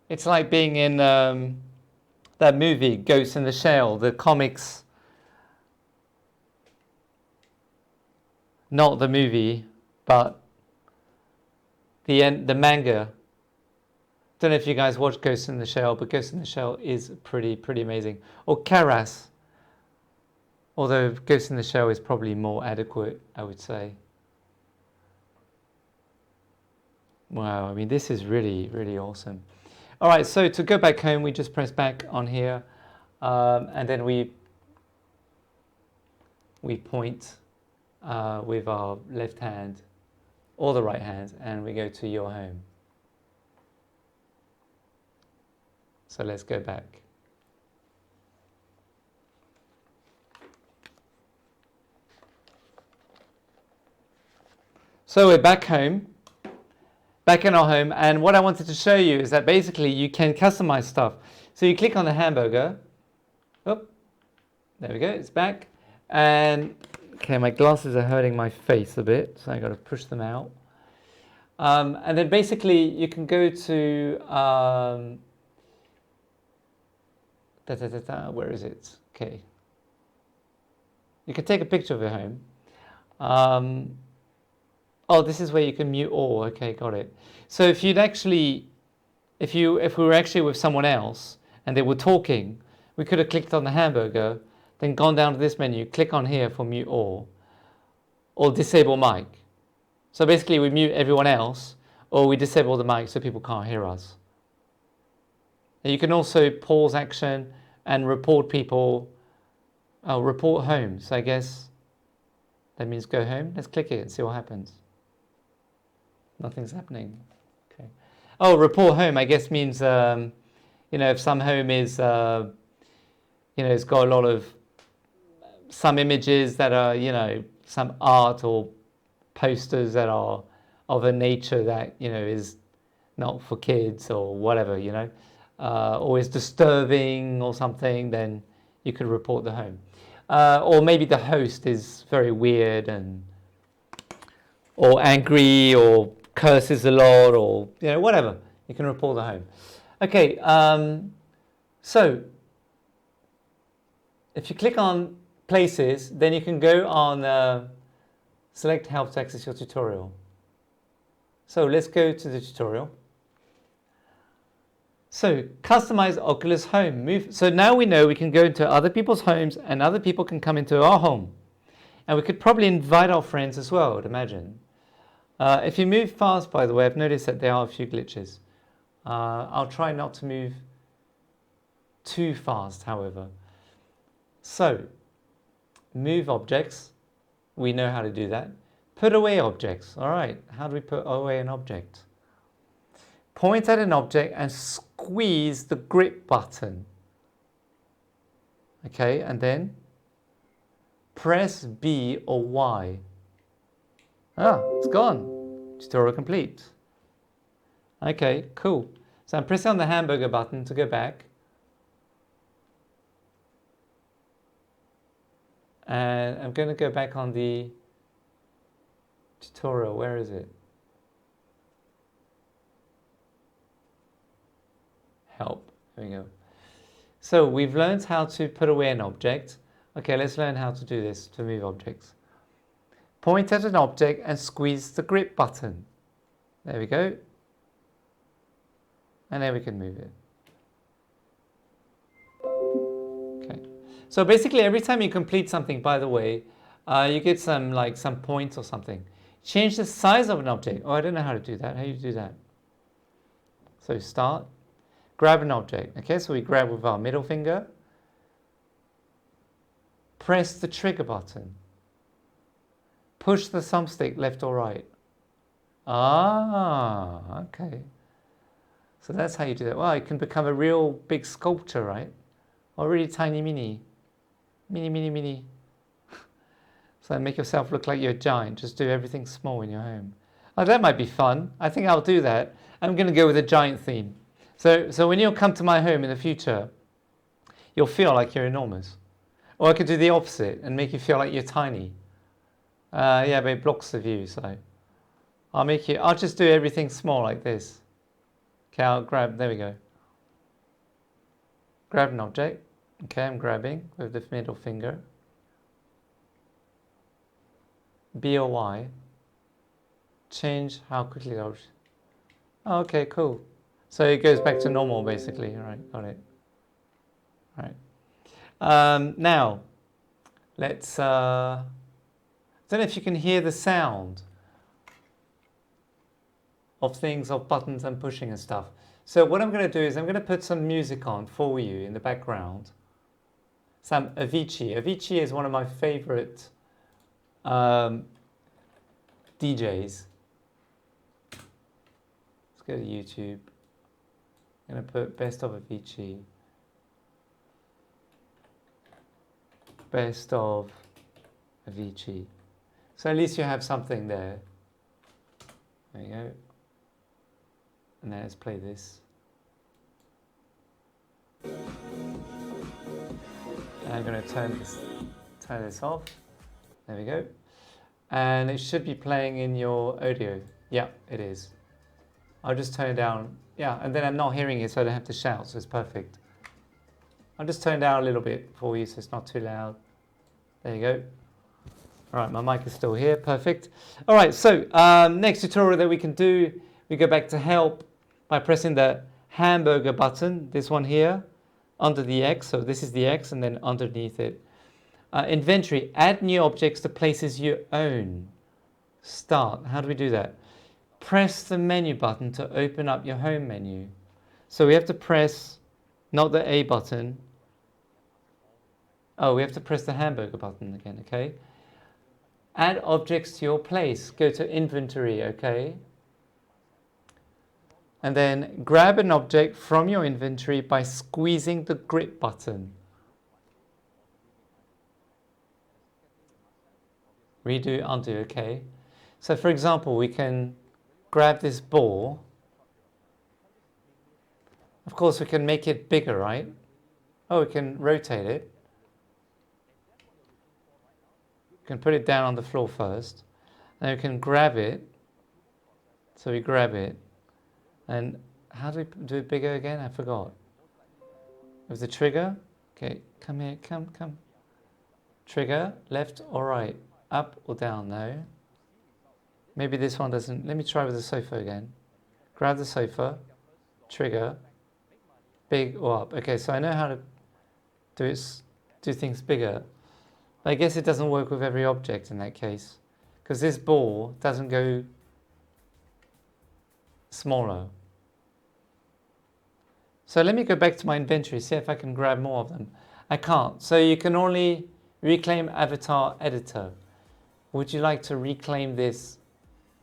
It's like being in that movie, Ghost in the Shell, the comics. Not the movie, but the manga. Don't know if you guys watch Ghost in the Shell, but Ghost in the Shell is pretty amazing. Or Karas, although Ghost in the Shell is probably more adequate, I would say. Wow, I mean, this is really awesome. All right, so to go back home, we just press back on here, and then we point with our left hand or the right hand, and we go to your home. So let's go back. So we're back home. Back in our home, and what I wanted to show you is that basically you can customize stuff. So you click on the hamburger. Oh, there we go, it's back. And okay, my glasses are hurting my face a bit, so I got to push them out. And then basically you can go to where is it? Okay. You can take a picture of your home. Oh, this is where you can mute all. Okay, got it. So if you'd actually, if we were actually with someone else and they were talking, we could have clicked on the hamburger, then gone down to this menu, click on here for mute all, or disable mic. So basically we mute everyone else, or we disable the mic so people can't hear us. And you can also pause action and report people, report home. So I guess that means go home. Let's click it and see what happens. Nothing's happening. Okay. Oh, report home, I guess means, if some home is, it's got a lot of, some images that are, some art or posters that are of a nature that, is not for kids or whatever, or is disturbing or something, then you could report the home. Or maybe the host is very weird or angry or curses a lot or whatever, you can report the home. Okay, so if you click on places, then you can go on select help to access your tutorial. So let's go to the tutorial. So customize Oculus Home. Move. So now we know we can go into other people's homes and other people can come into our home. And we could probably invite our friends as well, I'd imagine. If you move fast, by the way, I've noticed that there are a few glitches. I'll try not to move too fast, however. So, move objects. We know how to do that. Put away objects. All right, how do we put away an object? Point at an object and squeeze the grip button. Okay, and then press B or Y. Ah, it's gone. Tutorial complete. Okay, cool. So I'm pressing on the hamburger button to go back. And I'm going to go back on the Tutorial, where is it? Help, there we go. So we've learned how to put away an object. Okay, let's learn how to do this, to move objects. Point at an object and squeeze the grip button. There we go. And then we can move it. Okay. So basically every time you complete something, by the way, you get some points or something. Change the size of an object. Oh, I don't know how to do that. How do you do that? So start. Grab an object. Okay, so we grab with our middle finger. Press the trigger button. Push the thumbstick left or right. Ah, okay. So that's how you do that. Well, you can become a real big sculpture, right? Or really tiny mini. So make yourself look like you're a giant. Just do everything small in your home. Oh, that might be fun. I think I'll do that. I'm going to go with a giant theme. So when you'll come to my home in the future, you'll feel like you're enormous. Or I could do the opposite and make you feel like you're tiny. Yeah, but it blocks the view, so I'll just do everything small like this. Okay, I'll grab, there we go. Grab an object. Okay, I'm grabbing with the middle finger. B or Y. Change how quickly it goes. Oh, okay, cool. So it goes back to normal, basically. All right, got it. All right. Now, let's. I don't know if you can hear the sound of things, of buttons and pushing and stuff. So what I'm going to do is I'm going to put some music on for you in the background. Some Avicii. Avicii is one of my favorite DJs. Let's go to YouTube. I'm going to put best of Avicii. Best of Avicii. So at least you have something there. There you go. And then let's play this. And I'm going to turn this off. There we go. And it should be playing in your audio. Yeah, it is. I'll just turn it down. Yeah, and then I'm not hearing it, so I don't have to shout, so it's perfect. I'll just turn it down a little bit for you so it's not too loud. There you go. All right, my mic is still here. Perfect. All right, so next tutorial that we can do, we go back to help by pressing the hamburger button, this one here, under the X. So this is the X, and then underneath it. Inventory, add new objects to places you own. Start, how do we do that? Press the menu button to open up your home menu. So we have to press, not the A button. Oh, we have to press the hamburger button again, okay? Add objects to your place. Go to inventory, okay? And then grab an object from your inventory by squeezing the grip button. Redo, undo, okay? So for example, we can grab this ball. Of course, we can make it bigger, right? Oh, we can rotate it. We can put it down on the floor first. Then we can grab it. So we grab it. And how do we do it bigger again? I forgot. With the trigger. Okay, come here, come. Trigger, left or right? Up or down? No. Maybe this one doesn't. Let me try with the sofa again. Grab the sofa, trigger, big or up. Okay, so I know how to do things bigger. But I guess it doesn't work with every object in that case, because this ball doesn't go smaller. So let me go back to my inventory, see if I can grab more of them. I can't. So you can only reclaim avatar editor. Would you like to reclaim this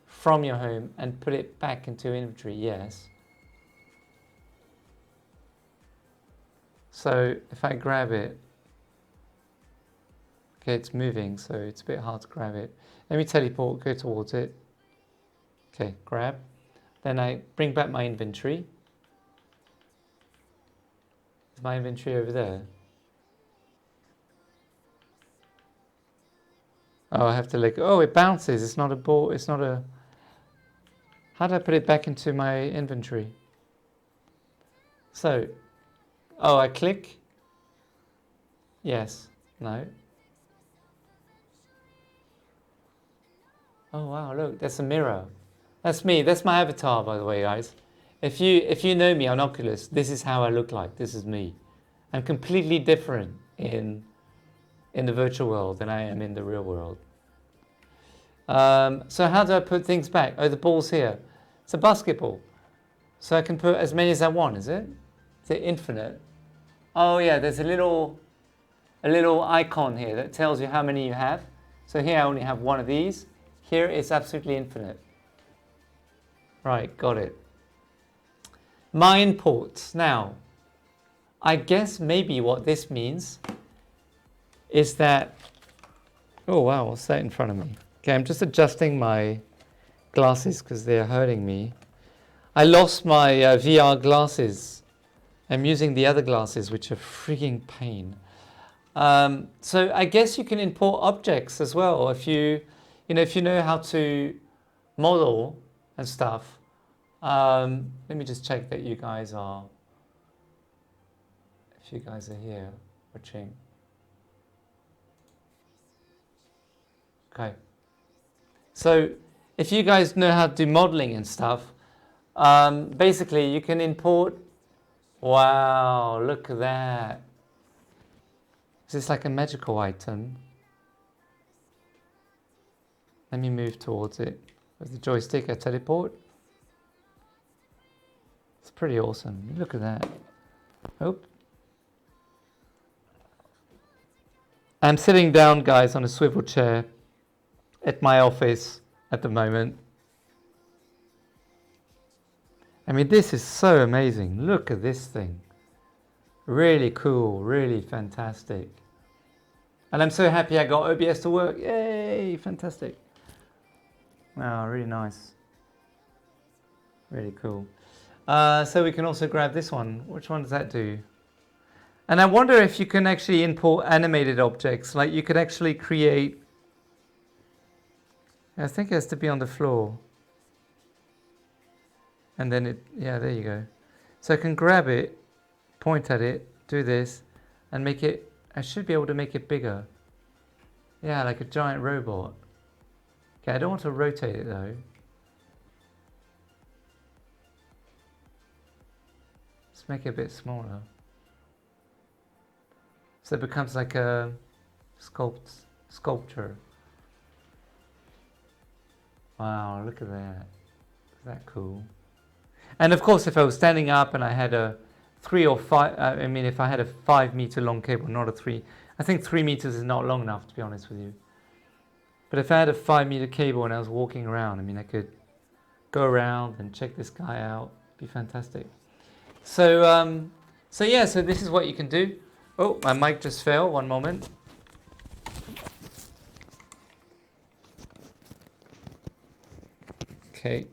from your home and put it back into inventory? Yes. So if I grab it, okay, it's moving, so it's a bit hard to grab it. Let me teleport, go towards it. Okay, grab. Then I bring back my inventory. Is my inventory over there? Oh, I have to like, oh, it bounces. It's not a ball. It's not a... How do I put it back into my inventory? So, oh, I click. Yes. No. Oh, wow, look, that's a mirror. That's me. That's my avatar, by the way, guys. If you know me on Oculus, this is how I look like. This is me. I'm completely different in the virtual world than I am in the real world. So how do I put things back? Oh, the ball's here. It's a basketball. So I can put as many as I want, is it? Is it infinite? Oh yeah, there's a little icon here that tells you how many you have. So here I only have one of these. Here it's absolutely infinite. Right, got it. My imports. Now, I guess maybe what this means is that... Oh wow, what's that in front of me? Okay, I'm just adjusting my glasses because they're hurting me. I lost my VR glasses. I'm using the other glasses, which are freaking pain. So I guess you can import objects as well if you know how to model and stuff. Let me just check that you guys are here watching. Okay. So if you guys know how to do modeling and stuff, basically you can import... Wow, look at that. Is this like a magical item? Let me move towards it. With the joystick, I teleport. It's pretty awesome. Look at that. Oh. I'm sitting down, guys, on a swivel chair at my office at the moment. I mean, this is so amazing. Look at this thing. Really cool, really fantastic. And I'm so happy I got OBS to work. Yay, fantastic. Wow, really nice. Really cool. So we can also grab this one. Which one does that do? And I wonder if you can actually import animated objects. Like you could actually create... I think it has to be on the floor. And then it... Yeah, there you go. So I can grab it, point at it, do this, and make it... I should be able to make it bigger. Yeah, like a giant robot. Okay, I don't want to rotate it though. Let's make it a bit smaller. So it becomes like a sculpture. Wow, look at that. Is that cool? And of course, if I was standing up and I had a 3 or 5, I mean, if I had a 5 meter long cable, not a 3, I think 3 meters is not long enough, to be honest with you. But if I had a 5 meter cable and I was walking around, I mean, I could go around and check this guy out. It'd be fantastic. So, so this is what you can do. Oh, my mic just fell. One moment. Okay.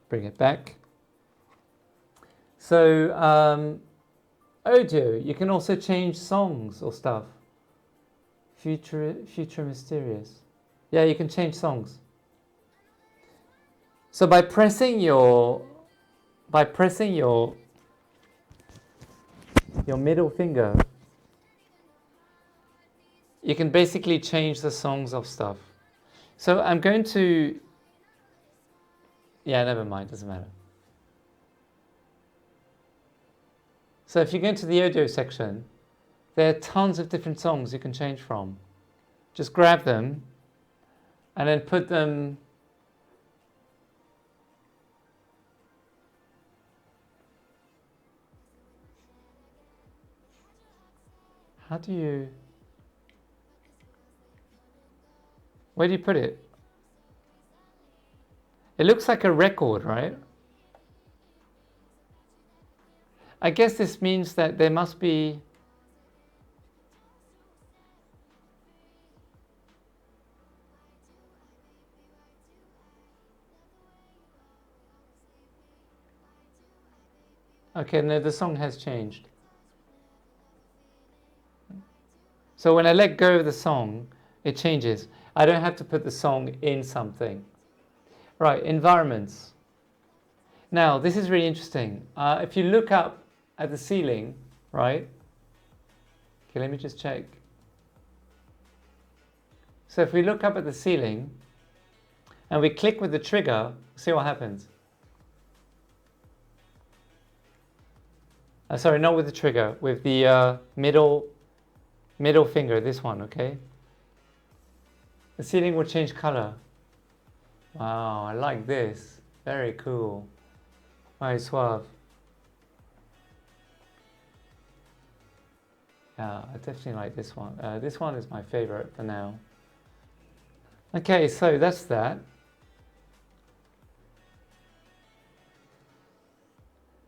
Bring it back. So, audio. You can also change songs or stuff. Future mysterious. Yeah, you can change songs. So by pressing your middle finger, you can basically change the songs of stuff. So I'm going to... Yeah, never mind, doesn't matter. So if you go into the audio section, there are tons of different songs you can change from. Just grab them and then put them... How do you... Where do you put it? It looks like a record, right? I guess this means that there must be... Okay, no, the song has changed. So when I let go of the song, It changes. I don't have to put the song in something. Right, environments. Now, this is really interesting. If you look up at the ceiling, right? Okay, let me just check. So if we look up at the ceiling and we click with the trigger, see what happens. Sorry, not with the trigger, with the middle finger, this one, okay? The ceiling will change color. Wow, I like this. Very cool. Very suave. Yeah, I definitely like this one. This one is my favorite for now. Okay, so that's that.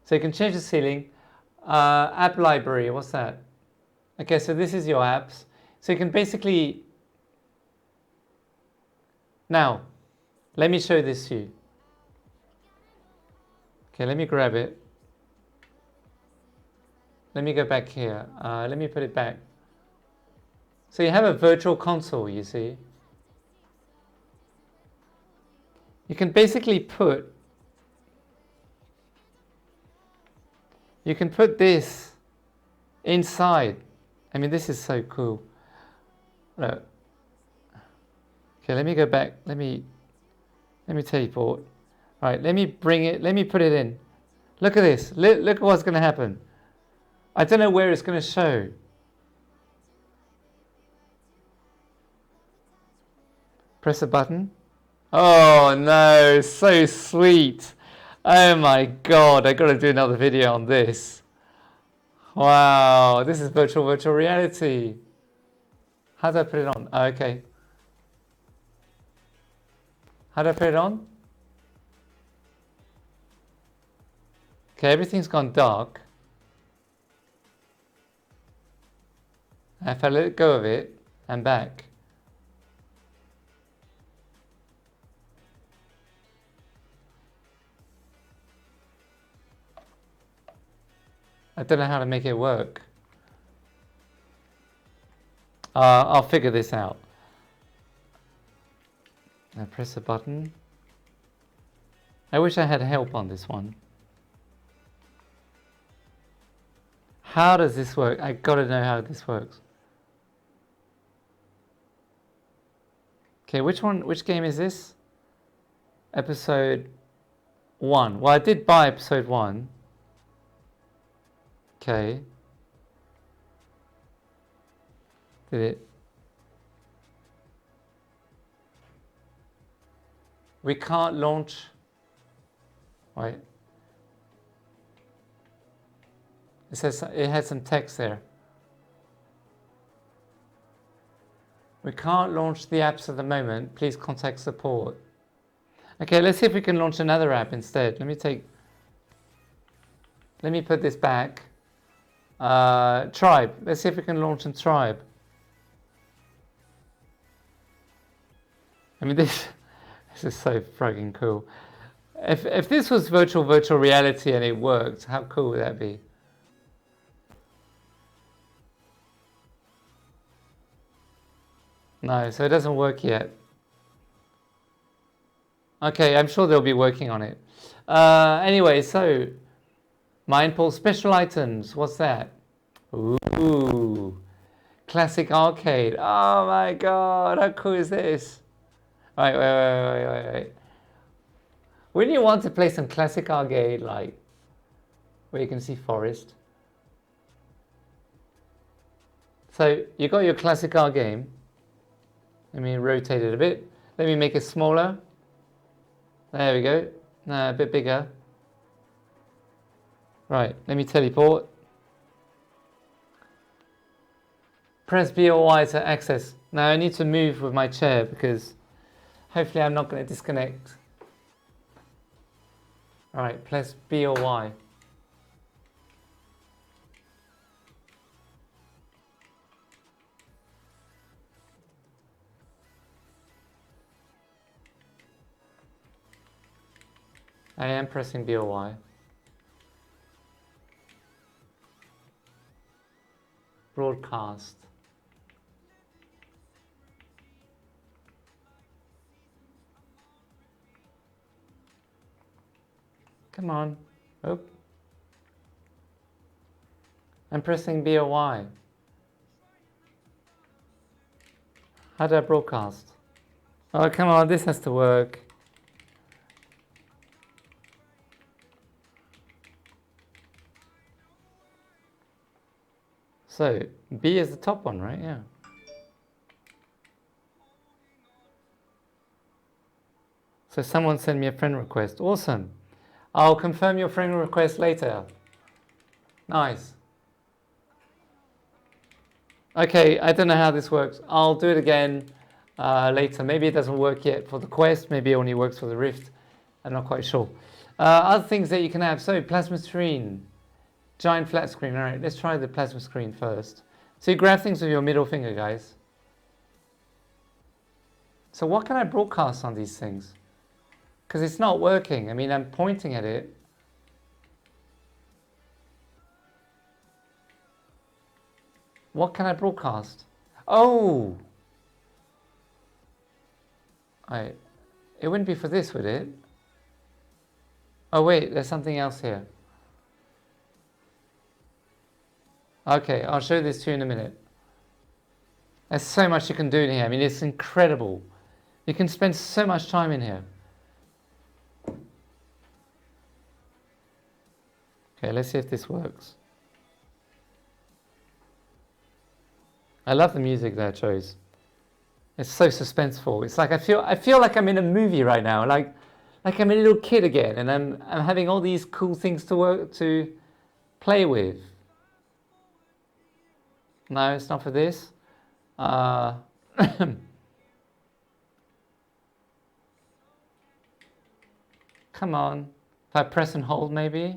So you can change the ceiling. App library, what's that? Okay, so this is your apps. So you can basically... Now, let me show this to you. Okay, let me grab it. Let me go back here. Let me put it back. So you have a virtual console, you see. You can basically put... You can put this inside. I mean, this is so cool. Look. Okay, let me go back. Let me teleport. All right, let me bring it. Let me put it in. Look at this. Look at what's going to happen. I don't know where it's going to show. Press a button. Oh no, so sweet. Oh my god, I got to do another video on this. Wow, this is virtual reality. How do I put it on? Oh, okay. How do I put it on? Okay, everything's gone dark. If I let go of it, I'm back. I don't know how to make it work. I'll figure this out. I press a button. I wish I had help on this one. How does this work? I gotta know how this works. Okay, which game is this? Episode 1. Well, I did buy episode 1. Okay. Did it? We can't launch. Wait. It says it has some text there. We can't launch the apps at the moment. Please contact support. Okay, let's see if we can launch another app instead. Let me put this back. Tribe. Let's see if we can launch a Tribe. I mean, this is so friggin' cool. If this was virtual reality and it worked, how cool would that be? No, so it doesn't work yet. Okay, I'm sure they'll be working on it. Anyway, so Mindful special items. What's that? Ooh, classic arcade. Oh my god, how cool is this? Wait. Wouldn't you want to play some classic arcade, like where you can see forest? So you got your classic R game. Let me rotate it a bit. Let me make it smaller. There we go. No, a bit bigger. Right, let me teleport. Press B or Y to access. Now I need to move with my chair because hopefully I'm not going to disconnect. Alright, press B or Y. I am pressing B or Y. Broadcast. Come on. Oh. I'm pressing B or Y. How do I broadcast? Oh, come on, this has to work. So, B is the top one, right? Yeah. So someone sent me a friend request. Awesome. I'll confirm your friend request later. Nice. Okay, I don't know how this works. I'll do it again later. Maybe it doesn't work yet for the Quest. Maybe it only works for the Rift. I'm not quite sure. Other things that you can have. So plasma screen. Giant flat screen. All right, let's try the plasma screen first. So you grab things with your middle finger, guys. So what can I broadcast on these things? Because it's not working. I mean, I'm pointing at it. What can I broadcast? Oh! It wouldn't be for this, would it? Oh wait, there's something else here. Okay, I'll show this to you in a minute. There's so much you can do in here. I mean, it's incredible. You can spend so much time in here. Okay, let's see if this works. I love the music that I chose. It's so suspenseful. It's like I feel like I'm in a movie right now. Like I'm a little kid again, and I'm having all these cool things to play with. No, it's not for this. Come on. If I press and hold, maybe.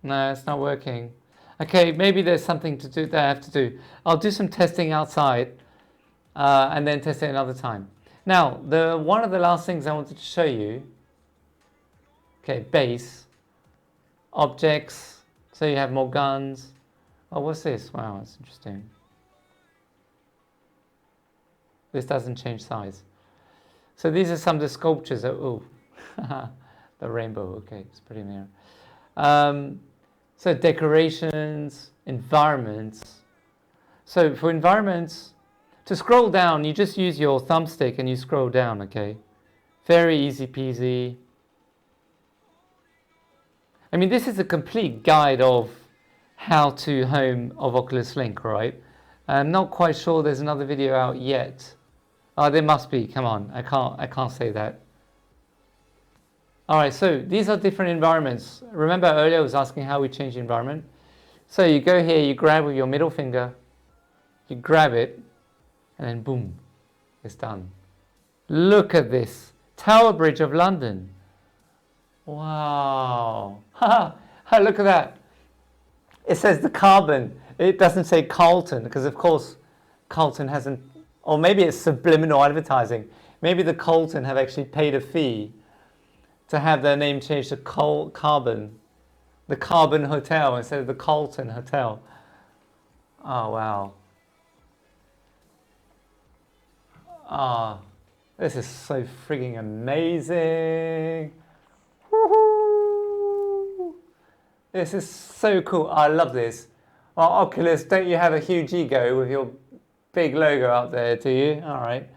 No, it's not working. Okay, maybe there's something to do that I have to do. I'll do some testing outside and then test it another time. Now, one of the last things I wanted to show you. Okay, base, objects. So you have more guns. Oh, what's this? Wow, that's interesting. This doesn't change size. So these are some of the sculptures. Oh, the rainbow. Okay, it's pretty near. So decorations, environments. So for environments, to scroll down, you just use your thumbstick and you scroll down, okay? Very easy peasy. I mean, this is a complete guide of how to home of Oculus Link, right? I'm not quite sure there's another video out yet. Oh, there must be, come on, I can't say that. All right, so these are different environments. Remember earlier I was asking how we change the environment? So you go here, you grab with your middle finger, you grab it, and then boom, it's done. Look at this, Tower Bridge of London. Wow, look at that. It says the Carbon, it doesn't say Carlton, because of course Carlton hasn't, or maybe it's subliminal advertising. Maybe the Carlton have actually paid a fee to have their name changed to Carbon, the Carbon Hotel instead of the Carlton Hotel. Oh, wow. Ah, this is so frigging amazing. Woohoo! This is so cool. I love this. Well, Oculus, don't you have a huge ego with your big logo up there, do you? All right.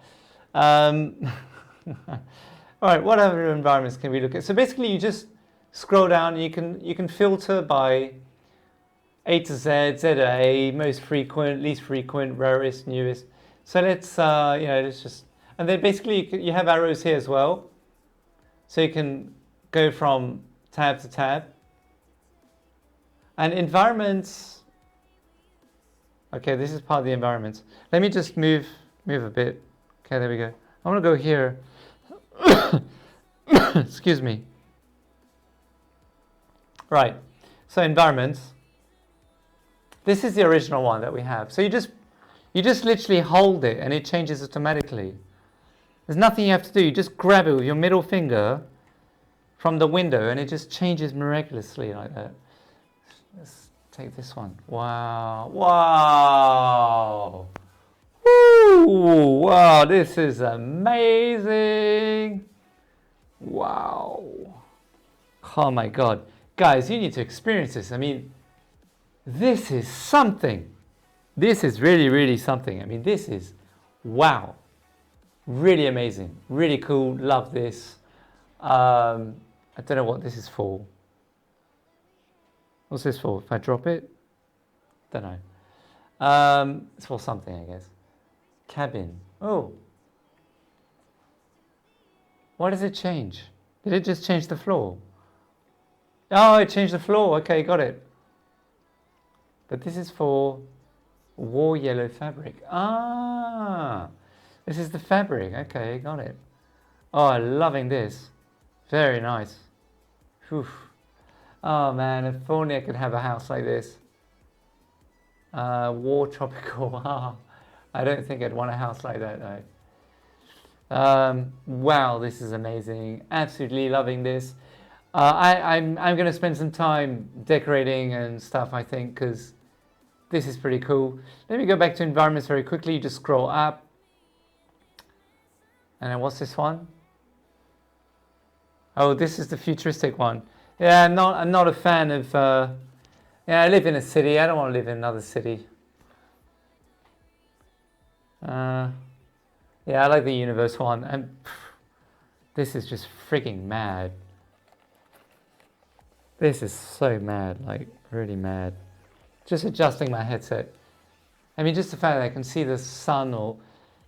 All right, what other environments can we look at? So basically you just scroll down and you can filter by A to Z, Z to A, most frequent, least frequent, rarest, newest. So let's, let's just, and then basically you have arrows here as well. So you can go from tab to tab. And environments, okay, this is part of the environments. Let me just move a bit. Okay, there we go. I want to go here. Excuse me. Right, so environments. This is the original one that we have. So you just literally hold it and it changes automatically. There's nothing you have to do. You just grab it with your middle finger from the window and it just changes miraculously like that. Let's take this one. Wow. Wow. Woo! Ooh, wow, this is amazing. Wow. Oh my God. Guys, you need to experience this. I mean, this is something. This is really, really something. I mean, this is, wow. Really amazing. Really cool. Love this. I don't know what this is for. What's this for? If I drop it? Don't know. It's for something, I guess. Cabin. Oh. Why does it change? Did it just change the floor? Oh, it changed the floor. Okay, got it. But this is for war yellow fabric. Ah, this is the fabric. Okay, got it. Oh, I'm loving this. Very nice. Whew. Oh man, if only I could have a house like this. War tropical. I don't think I'd want a house like that though. Wow, this is amazing. Absolutely loving this. I'm going to spend some time decorating and stuff, I think, because this is pretty cool. Let me go back to environments very quickly. You just scroll up. And then what's this one? Oh, this is the futuristic one. Yeah, I'm not a fan of... yeah, I live in a city. I don't want to live in another city. Yeah, I like the universe one. And this is just freaking mad. This is so mad, like really mad. Just adjusting my headset. I mean, just the fact that I can see the sun, or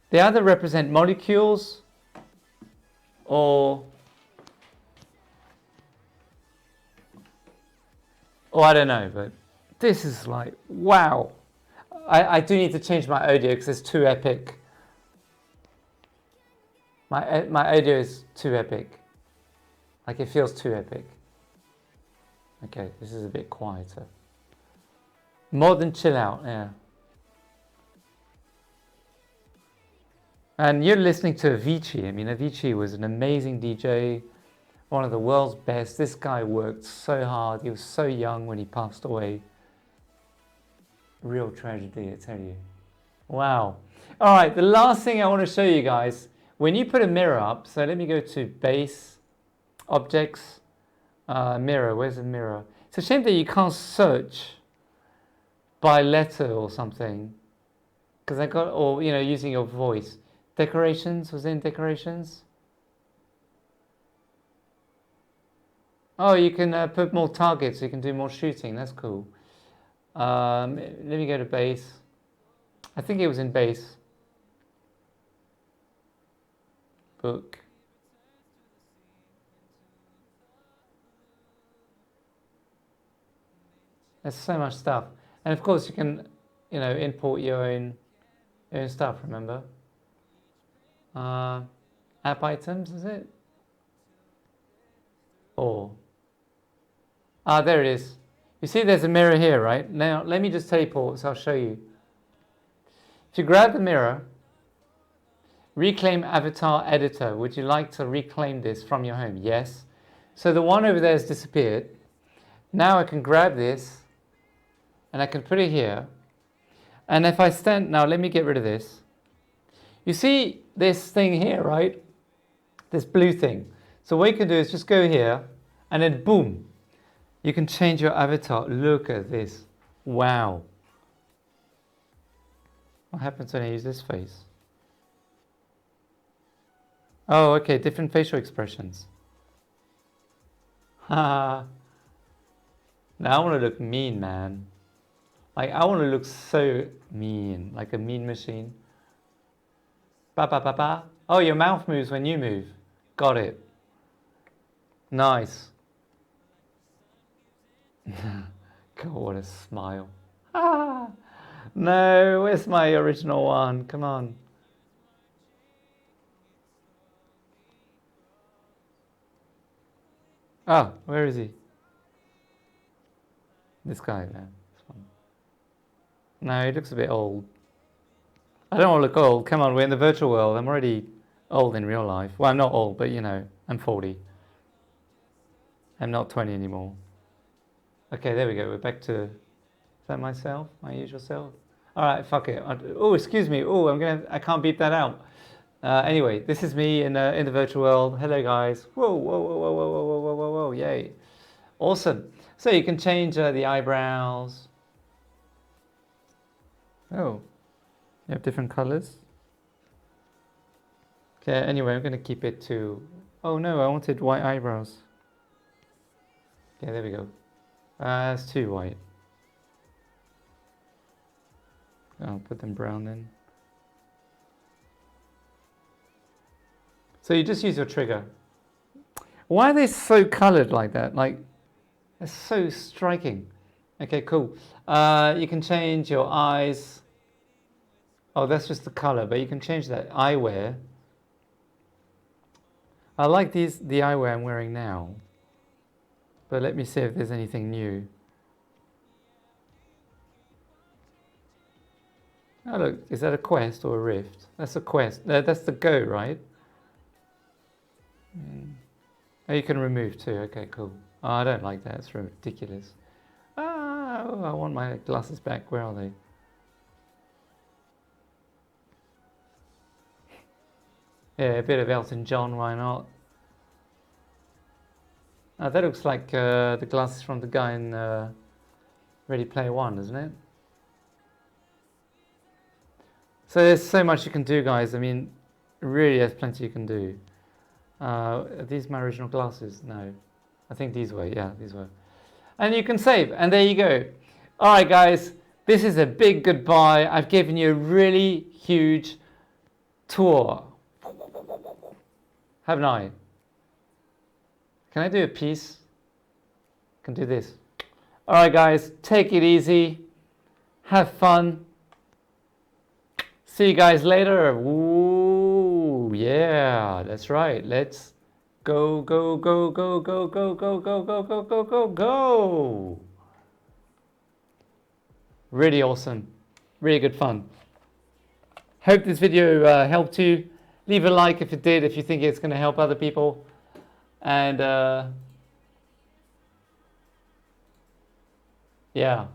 they either represent molecules or I don't know, but this is like, wow. I do need to change my audio because it's too epic. My audio is too epic. Like it feels too epic. Okay, this is a bit quieter. Modern chill out, yeah. And you're listening to Avicii. I mean, Avicii was an amazing DJ, one of the world's best. This guy worked so hard. He was so young when he passed away. Real tragedy, I tell you. Wow. All right, the last thing I want to show you guys, when you put a mirror up, so let me go to base, objects, mirror. Where's the mirror? It's a shame that you can't search by letter or something, because I got, or using your voice. Decorations, was in decorations? Oh, you can put more targets, so you can do more shooting. That's cool. Let me go to base. I think it was in base. Book. There's so much stuff. And of course you can, import your own stuff, remember? App items, is it? Or, there it is. You see there's a mirror here, right? Now, let me just teleport, so I'll show you. If you grab the mirror, reclaim avatar editor. Would you like to reclaim this from your home? Yes. So the one over there has disappeared. Now I can grab this, and I can put it here. And if I stand, now let me get rid of this. You see this thing here, right? This blue thing. So what you can do is just go here, and then boom, you can change your avatar. Look at this. Wow. What happens when I use this face? Oh, okay, different facial expressions. Haha. Now I want to look mean, man. Like, I want to look so mean, like a mean machine. Ba ba ba ba. Oh, your mouth moves when you move. Got it. Nice. God, what a smile. Ah, no, where's my original one? Come on. Oh, where is he? This guy, man. This one. No, he looks a bit old. I don't want to look old. Come on, we're in the virtual world. I'm already old in real life. Well, I'm not old, but I'm 40. I'm not 20 anymore. Okay, there we go. We're back to, is that myself? My usual self? All right, fuck it. Oh, excuse me. Oh, I can't beep that out. Anyway, this is me in the virtual world. Hello, guys. Whoa, whoa, whoa, whoa, whoa, whoa, whoa, whoa, whoa, yay. Awesome. So you can change the eyebrows. Oh, you have different colors. Okay, anyway, I'm going to keep it to... Oh no, I wanted white eyebrows. Okay, there we go. That's too white. I'll put them brown then. So you just use your trigger. Why are they so colored like that? Like, they're so striking. Okay, cool. You can change your eyes. Oh, that's just the color, but you can change that eyewear. I like the eyewear I'm wearing now. But let me see if there's anything new. Oh look, is that a Quest or a Rift? That's a Quest. That's the Go, right? Oh, you can remove too. Okay, cool. Oh, I don't like that. It's ridiculous. Oh, I want my glasses back. Where are they? Yeah, a bit of Elton John, why not? That looks like the glasses from the guy in Ready Player One, doesn't it? So there's so much you can do, guys. I mean, really, there's plenty you can do. Are these my original glasses? No. I think these were. Yeah, these were. And you can save. And there you go. All right, guys. This is a big goodbye. I've given you a really huge tour. Haven't I? Can I do a piece? I can do this. All right, guys. Take it easy. Have fun. See you guys later. Ooh, yeah, that's right. Let's go, go, go, go, go, go, go, go, go, go, go, go, go. Really awesome. Really good fun. Hope this video helped you. Leave a like if it did, if you think it's going to help other people. And yeah.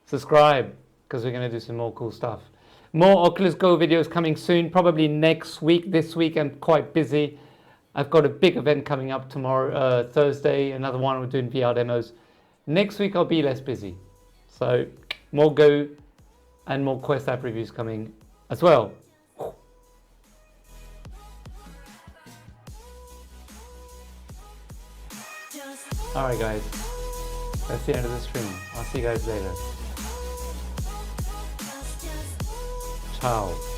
Subscribe, because we're going to do some more cool stuff. More Oculus Go videos coming soon, probably next week. This week I'm quite busy. I've got a big event coming up tomorrow, Thursday, another one. We're doing VR demos. Next week I'll be less busy. So more Go and more Quest app reviews coming as well. Alright guys, that's the end of the stream. I'll see you guys later. Ciao.